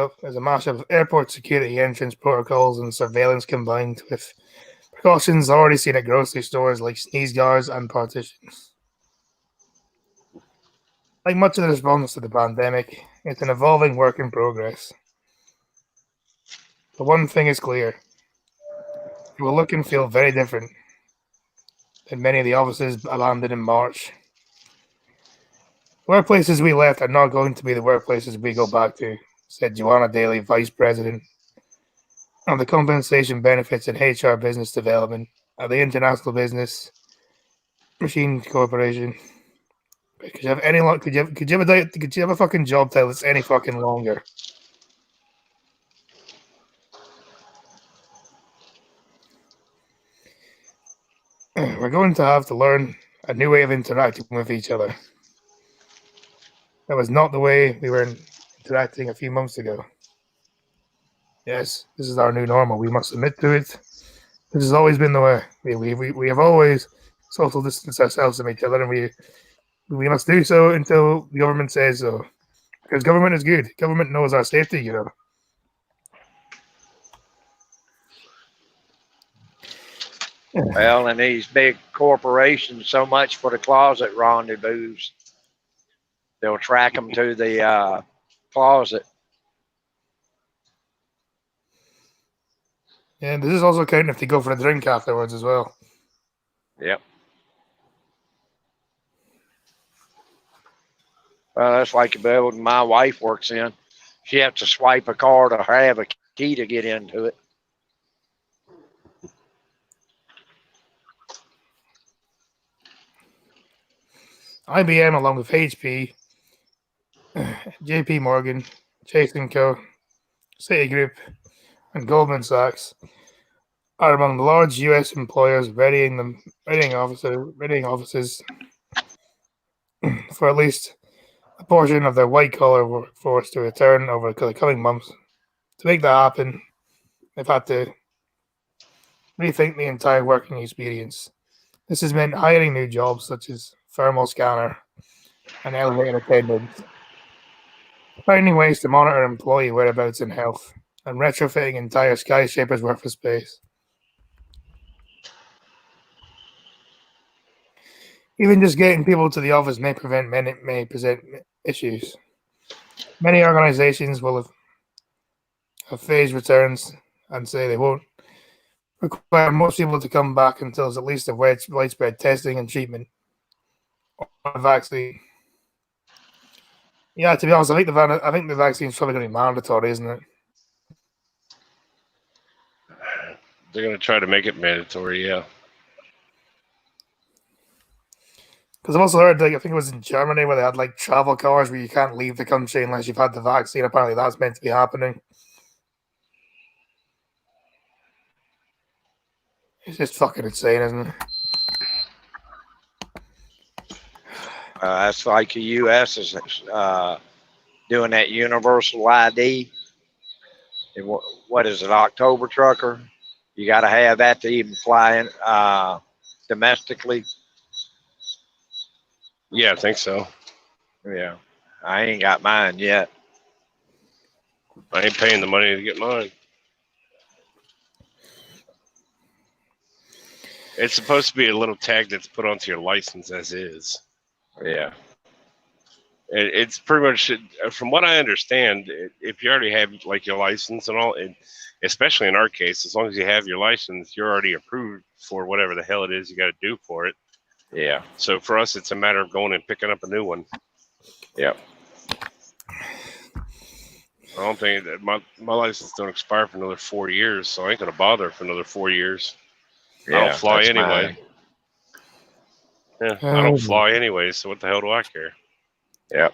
of airport security entrance protocols and surveillance combined with precautions already seen at grocery stores like sneeze guards and partitions. Like much of the response to the pandemic, it's an evolving work in progress. But one thing is clear. It will look and feel very different than many of the offices abandoned in March. The workplaces we left are not going to be the workplaces we go back to, said Joanna Daly, Vice President of the Compensation Benefits and HR Business Development at the International Business Machine Corporation. Could you have any long? Could you have a fucking job title that's any fucking longer? We're going to have to learn a new way of interacting with each other. That was not the way we were interacting a few months ago. Yes, this is our new normal. We must admit to it. This has always been the way. We have always social distanced ourselves from each other, and we must do so until the government says so. Because government is good. Government knows our safety, you know. Well, and these big corporations, so much for the closet rendezvous. They'll track them to the closet. And this is also counting if they go for a drink afterwards as well. Yep. Well, that's like the building my wife works in. She has to swipe a card or have a key to get into it. IBM, along with HP, JP Morgan, Chase & Co., Citigroup, and Goldman Sachs are among the large U.S. employers readying offices for at least a portion of their white-collar workforce to return over the coming months. To make that happen, they've had to rethink the entire working experience. This has meant hiring new jobs such as thermal scanner and elevator attendant, finding ways to monitor employee whereabouts and health, and retrofitting entire skyscrapers worth of space. Even just getting people to the office may present issues. Many organizations will have phased returns and say they won't require most people to come back until there's at least a widespread testing and treatment on a vaccine. Yeah, to be honest, I think the vaccine's probably going to be mandatory, isn't it? They're going to try to make it mandatory, yeah. Because I've also heard, like, I think it was in Germany where they had like travel cars where you can't leave the country unless you've had the vaccine. Apparently, that's meant to be happening. It's just fucking insane, isn't it? That's like the U.S. is doing that universal ID. And what is it, October trucker? You got to have that to even fly in domestically. Yeah, I think so. Yeah, I ain't got mine yet. I ain't paying the money to get mine. It's supposed to be a little tag that's put onto your license as is. Yeah. It's pretty much, from what I understand, if you already have like your license and all, especially in our case, as long as you have your license, you're already approved for whatever the hell it is you got to do for it. Yeah. So for us, it's a matter of going and picking up a new one. Yep. I don't think that my license don't expire for another 4 years, so I ain't gonna bother for another 4 years. I don't fly that's anyway. Yeah, I don't fly anyway, so what the hell do I care? Yep.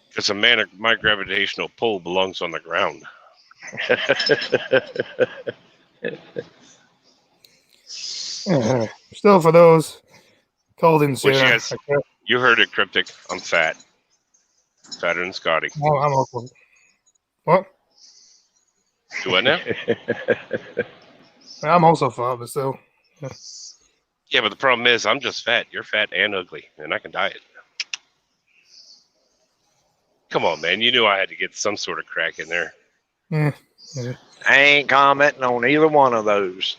Because my gravitational pull belongs on the ground. Still, for those called in Which, sooner, yes, you heard it, Cryptic. I'm fat. Fatter than Scotty. I'm okay. What? Do what now? I'm also fat, but still. Yeah, but the problem is I'm just fat. You're fat and ugly, and I can diet. Come on, man. You knew I had to get some sort of crack in there. Yeah. I ain't commenting on either one of those.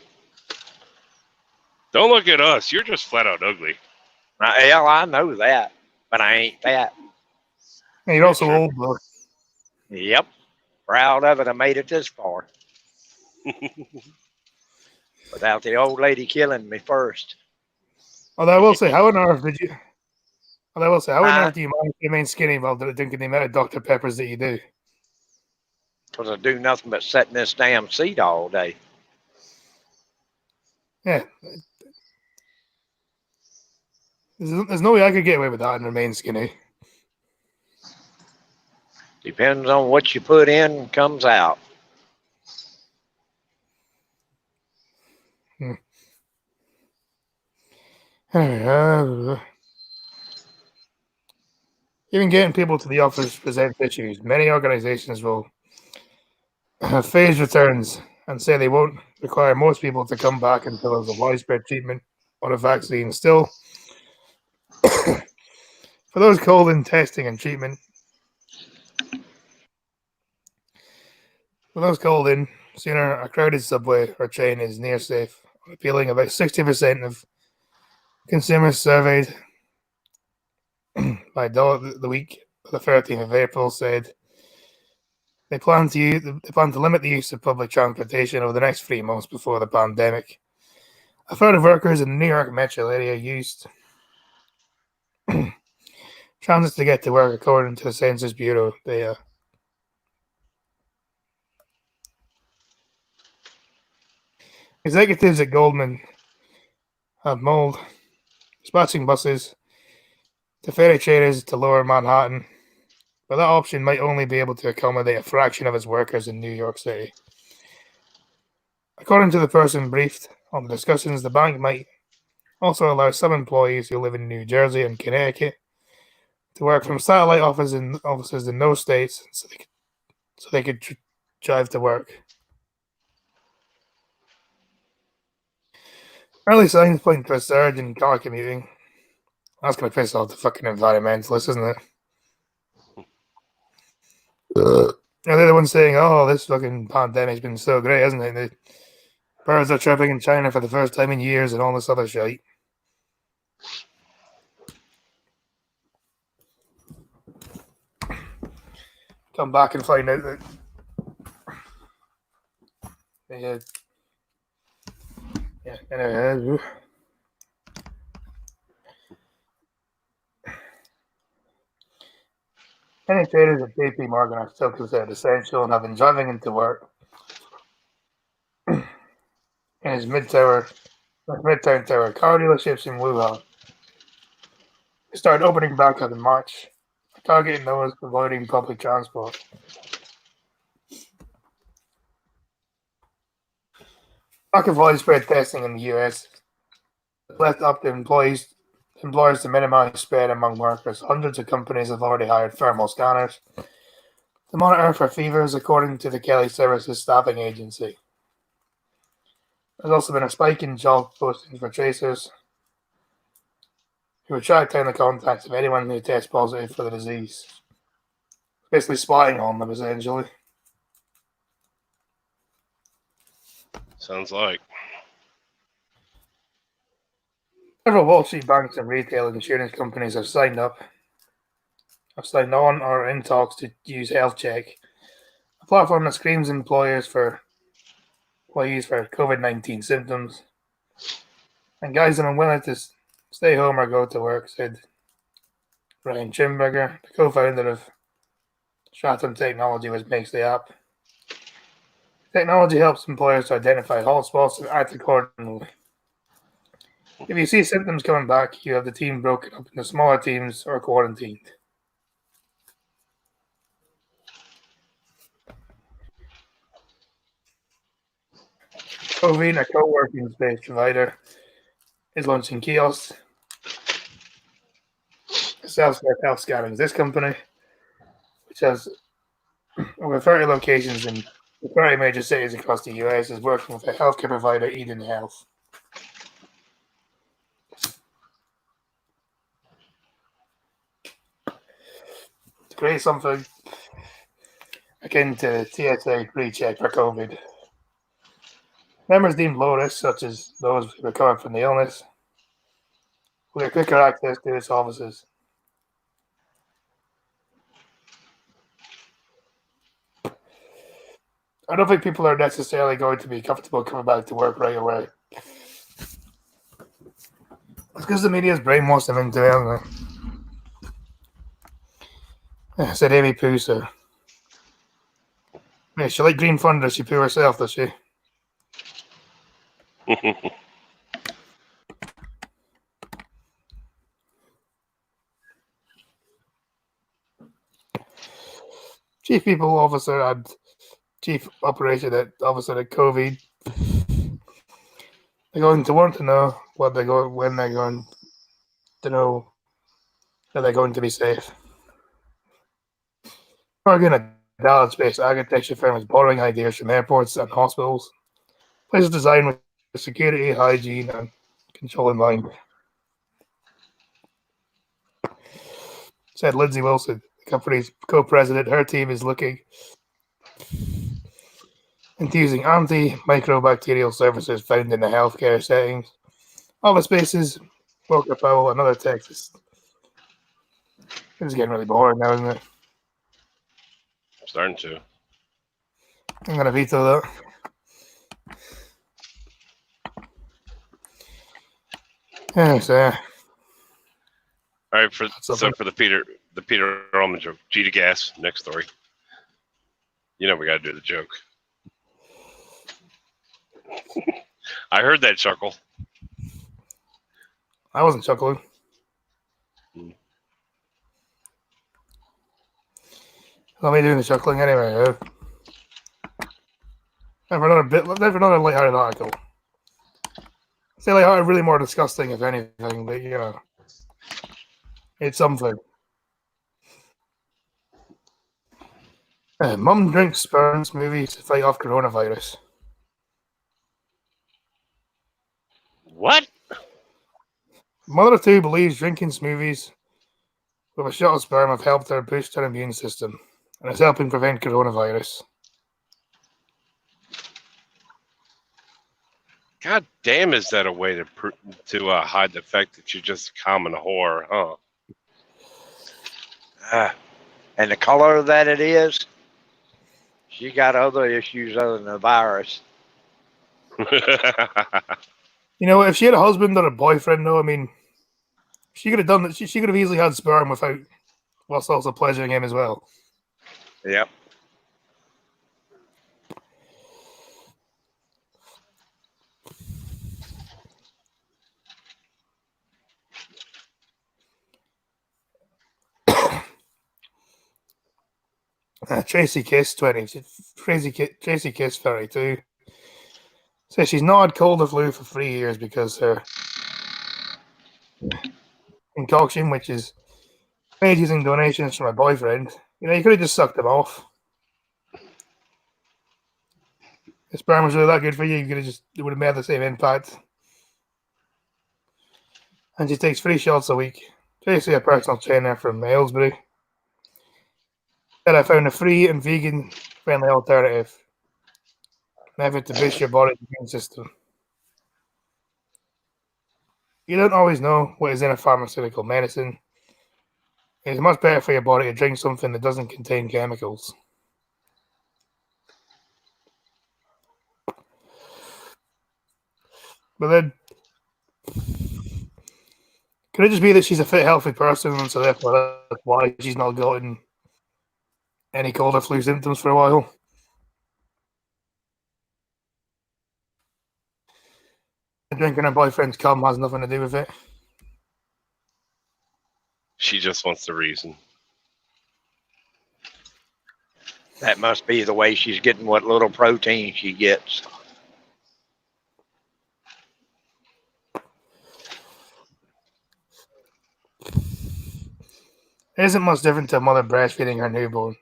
Don't look at us. You're just flat out ugly. Hell, I know that, but I ain't fat. Hey, you're also old, though. Yep. Proud of it. I made it this far. Without the old lady killing me first. Although I will say, how on earth did you? Although I will say, how on earth do you manage to remain skinny while drinking the amount of Dr. Peppers that you do? Because I do nothing but sit in this damn seat all day. Yeah. There's no way I could get away with that and remain skinny. Depends on what you put in, comes out. Even getting people to the office presents issues. Many organizations will phase returns and say they won't require most people to come back until there's a widespread treatment or a vaccine. Still, for those called in testing and treatment, sooner a crowded subway or train is near safe. Appealing about 60% of consumers surveyed by the week of the 13th of April said they plan to limit the use of public transportation over the next 3 months before the pandemic. A third of workers in the New York metro area used transit to get to work, according to the Census Bureau data. Executives at Goldman have mulled dispatching buses to ferry traders to Lower Manhattan, but that option might only be able to accommodate a fraction of its workers in New York City. According to the person briefed on the discussions, the bank might also allow some employees who live in New Jersey and Connecticut to work from satellite offices in those states so they could drive to work. Early signs point to a surge in car commuting. That's going to piss off the fucking environmentalists, isn't it? And they're the ones saying, oh, this fucking pandemic's been so great, hasn't it? The birds are chirping in China for the first time in years and all this other shit. come back and find out that they anyway. Many traders at JP Morgan are still considered essential and have been driving into work in his midtown tower car dealerships in Wuhan. They started opening back up in March, targeting those avoiding public transport. Lack of widespread testing in the US left up to employers to minimize spread among workers. Hundreds of companies have already hired thermal scanners to monitor for fevers, according to the Kelly Services Staffing Agency. There's also been a spike in job postings for tracers who would track down the contacts of anyone who tests positive for the disease. Basically spying on them, essentially. Sounds like. Several Wall Street banks and retail and insurance companies have signed on or are in talks to use Health Check, a platform that screens employees for COVID-19 symptoms. And guys that are unwilling to stay home or go to work, said Ryan Schimberger, the co-founder of Stratum Technology, which makes the app. Technology helps employers to identify hotspots and act accordingly. If you see symptoms coming back, you have the team broken up into smaller teams or quarantined. Covine, a co-working space provider, is launching kiosks. Self-care health scanning. This company, which has over 30 locations in 30 major cities across the US, is working with a healthcare provider, Eden Health. To create something akin to TSA pre-check for COVID. Members deemed low risk, such as those recovering from the illness, will get quicker access to its offices. I don't think people are necessarily going to be comfortable coming back to work right away. It's because the media's brainwashed them into it, haven't they? Said Amy Pooser. Yeah, she like Green Thunder, she poo herself, does she? Chief People Officer and Chief Operation Officer at COVID. They're going to want to know when they're going to know that they're going to be safe. Oregon, a Dallas-based architecture firm, is borrowing ideas from airports and hospitals. Places designed with security, hygiene, and control in mind. Said Lindsay Wilson, the company's co-president. Her team is looking into using antimicrobial surfaces found in the healthcare settings, office spaces, Boca Powell, and other Texas. This is getting really boring now, isn't it? Starting to. I'm going to veto that. Yes, All right, for the Peter Ullman joke, G to gas. Next story. You know we got to do the joke. I heard that chuckle. I wasn't chuckling. Let me do the chuckling anyway. Never another lighthearted article. Say lighthearted, really more disgusting, if anything, but you know, it's something. Mum drinks sperm smoothies to fight off coronavirus. What? Mother of two believes drinking smoothies with a shot of sperm have helped her boost her immune system and is helping prevent coronavirus. God damn, is that a way to hide the fact that you're just a common whore, huh? and the color that it is, she got other issues other than the virus. You know, if she had a husband or a boyfriend, though, I mean, she could have done it. She could have easily had sperm without, whilst also pleasuring him as well. Yep. Tracy Kiss 20. Tracy Kiss 32. Says she's not had cold or flu for 3 years because her concoction, which is made using donations from her boyfriend. You know, you could have just sucked them off. If sperm was really that good for you, you could have just, it would have made the same impact. And she takes 3 shots a week. Tracy, a personal trainer from Aylesbury, said I found a free and vegan friendly alternative. Method to boost your body's immune system. You don't always know what is in a pharmaceutical medicine. It's much better for your body to drink something that doesn't contain chemicals. But then, could it just be that she's a fit, healthy person, and so therefore that's why she's not gotten any cold or flu symptoms for a while? Drinking her boyfriend's cum has nothing to do with it. She just wants the reason. That must be the way she's getting what little protein she gets. It isn't much different to a mother breastfeeding her newborn.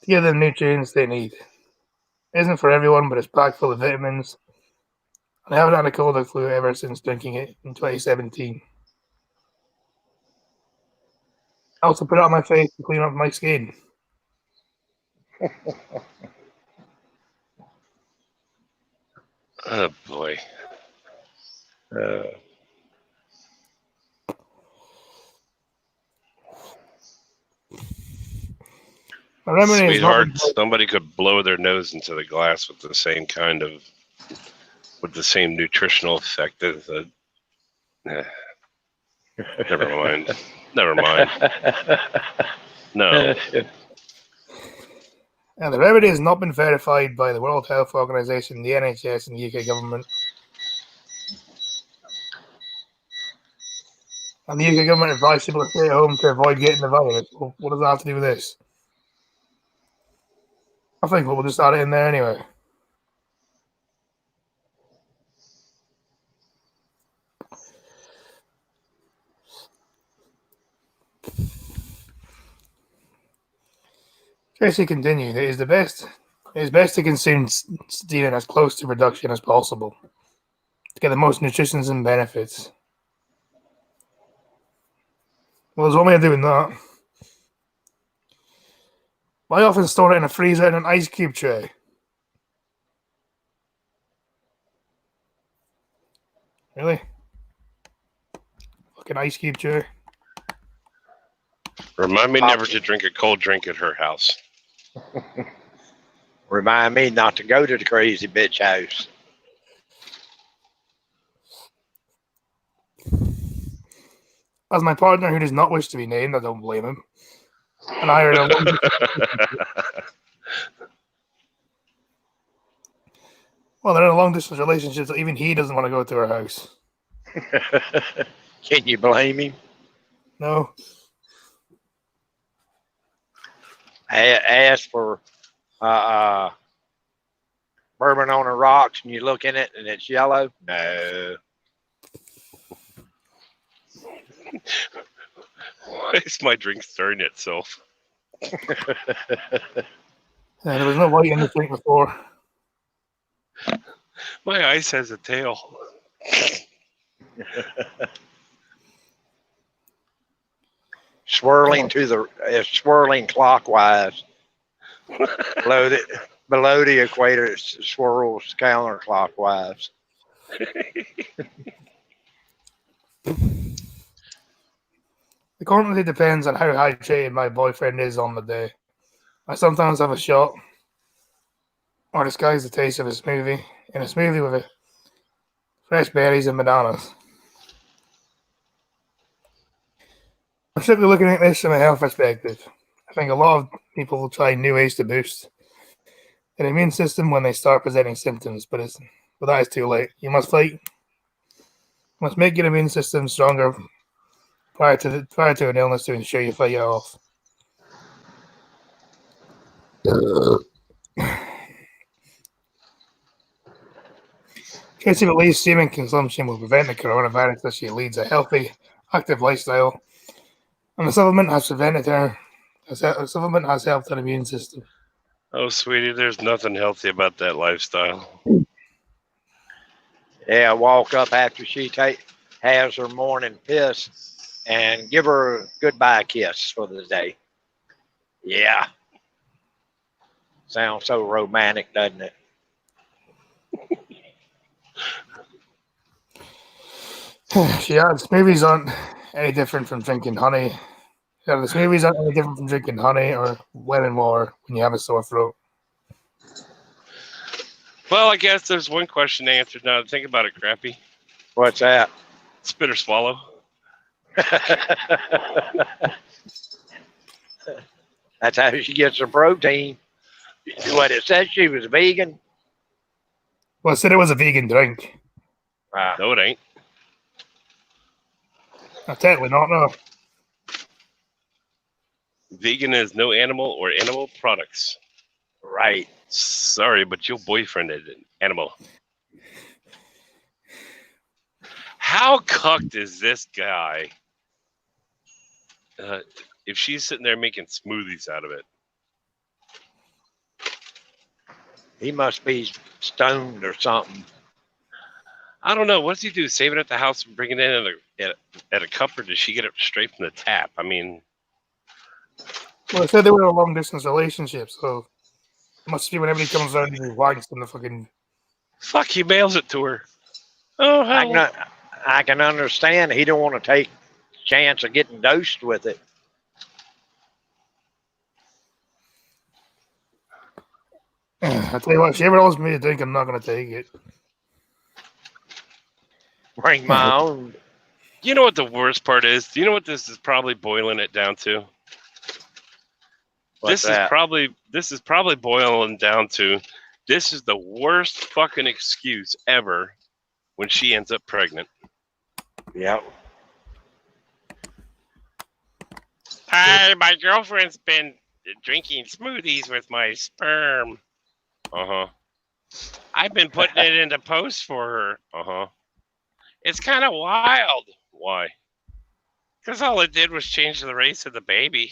To give them nutrients they need. It isn't for everyone, but it's packed full of vitamins. I haven't had a cold or flu ever since drinking it in 2017. I also put it on my face to clean up my skin. Oh boy. My remedy is not Sweetheart, somebody could blow their nose into the glass with the same nutritional effect as a. Never mind. Never mind. No. and the remedy has not been verified by the World Health Organization, the NHS, and the UK government. And the UK government advised people to stay at home to avoid getting the virus. Well, what does that have to do with this? I think we'll just add it in there anyway. Tracy continued, it is best to consume stealing as close to production as possible to get the most nutrition and benefits. Well, there's one way of doing that. I often store it in a freezer in an ice cube tray. Really? Fucking ice cube tray. Remind me never to drink a cold drink at her house. Remind me not to go to the crazy bitch house. As my partner, who does not wish to be named, I don't blame him. And I heard a long well, they're in a long distance relationship, so even he doesn't want to go to her house. Can you blame him? No. Ask for bourbon on the rocks and you look in it and it's yellow? No. Why is my drink stirring itself? There was no white in the drink before. My ice has a tail. Swirling swirling clockwise. below the equator, it swirls counterclockwise. The quantity depends on how hydrated my boyfriend is on the day. I sometimes have a shot or disguise the taste of a smoothie in a smoothie with fresh berries and bananas. I'm simply looking at this from a health perspective. I think a lot of people will try new ways to boost their immune system when they start presenting symptoms, but that is too late. You must make your immune system stronger prior to an illness to ensure you fight it off. Trace of at least semen consumption will prevent the coronavirus as she leads a healthy, active lifestyle, and the supplement has helped her immune system. Oh, sweetie, there's nothing healthy about that lifestyle. Yeah, walk up after she has her morning piss and give her a goodbye kiss for the day. Yeah. Sounds so romantic, doesn't it? She adds, smoothies aren't any different from drinking honey. Yeah, the smoothies aren't any different from drinking honey or lemon water when you have a sore throat. Well, I guess there's one question answered now. Think about it, Crappy. What's that? Spit or swallow. That's how she gets her protein. What, it said she was vegan? Well, I said it was a vegan drink. No, it ain't. Technically not, no. Vegan is no animal or animal products. Right. Sorry, but your boyfriend is an animal. How cucked is this guy? If she's sitting there making smoothies out of it. He must be stoned or something. I don't know. What does he do? Save it at the house and bring it in at a cup, or does she get it straight from the tap? I mean, well, I said they were in a long distance relationship, so it must be whenever he comes down, he wanks in the fucking. Fuck, he mails it to her. Oh, hell. I can understand he don't want to take the chance of getting dosed with it. I tell you what, if she ever offers me a drink, I'm not going to take it. Bring my own. You know what the worst part is? Do you know what this is probably boiling it down to? What's This is probably boiling down to this is the worst fucking excuse ever when she ends up pregnant. Yep. My girlfriend's been drinking smoothies with my sperm. Uh-huh. I've been putting it into post for her. Uh-huh. It's kind of wild. Why? Because all it did was change the race of the baby.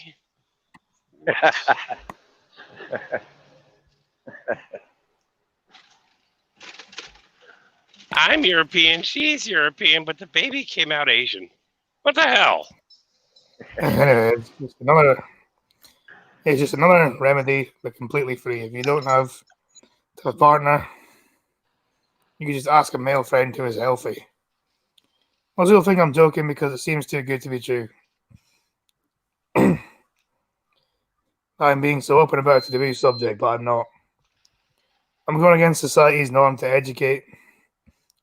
I'm European, she's European, but the baby came out Asian. What the hell? Anyway, it's just another remedy, but completely free. If you don't have a partner, you can just ask a male friend who is healthy. Most people think I'm joking because it seems too good to be true. I'm being so open about the taboo subject, but I'm not. I'm going against society's norm to educate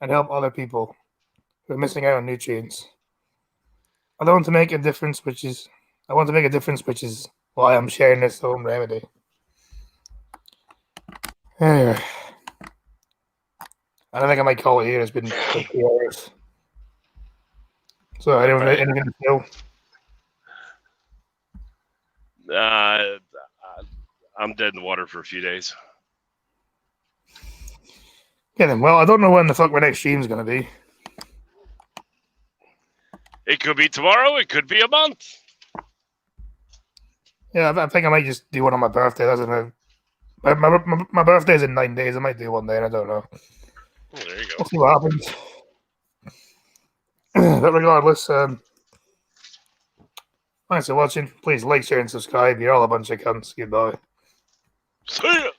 and help other people who are missing out on nutrients. I want to make a difference, which is why I'm sharing this home remedy. Anyway, I don't think I might call it here. It's been 50 hours. So I don't have anything to feel. I'm dead in the water for a few days. Yeah, then. Well, I don't know when the fuck my next stream's going to be. It could be tomorrow. It could be a month. Yeah, I think I might just do one on my birthday. That's enough. My birthday's in 9 days. I might do one day. I don't know. Oh, there you go. We'll see what happens. But regardless, thanks for watching. Please like, share, and subscribe. You're all a bunch of cunts. Goodbye. See ya.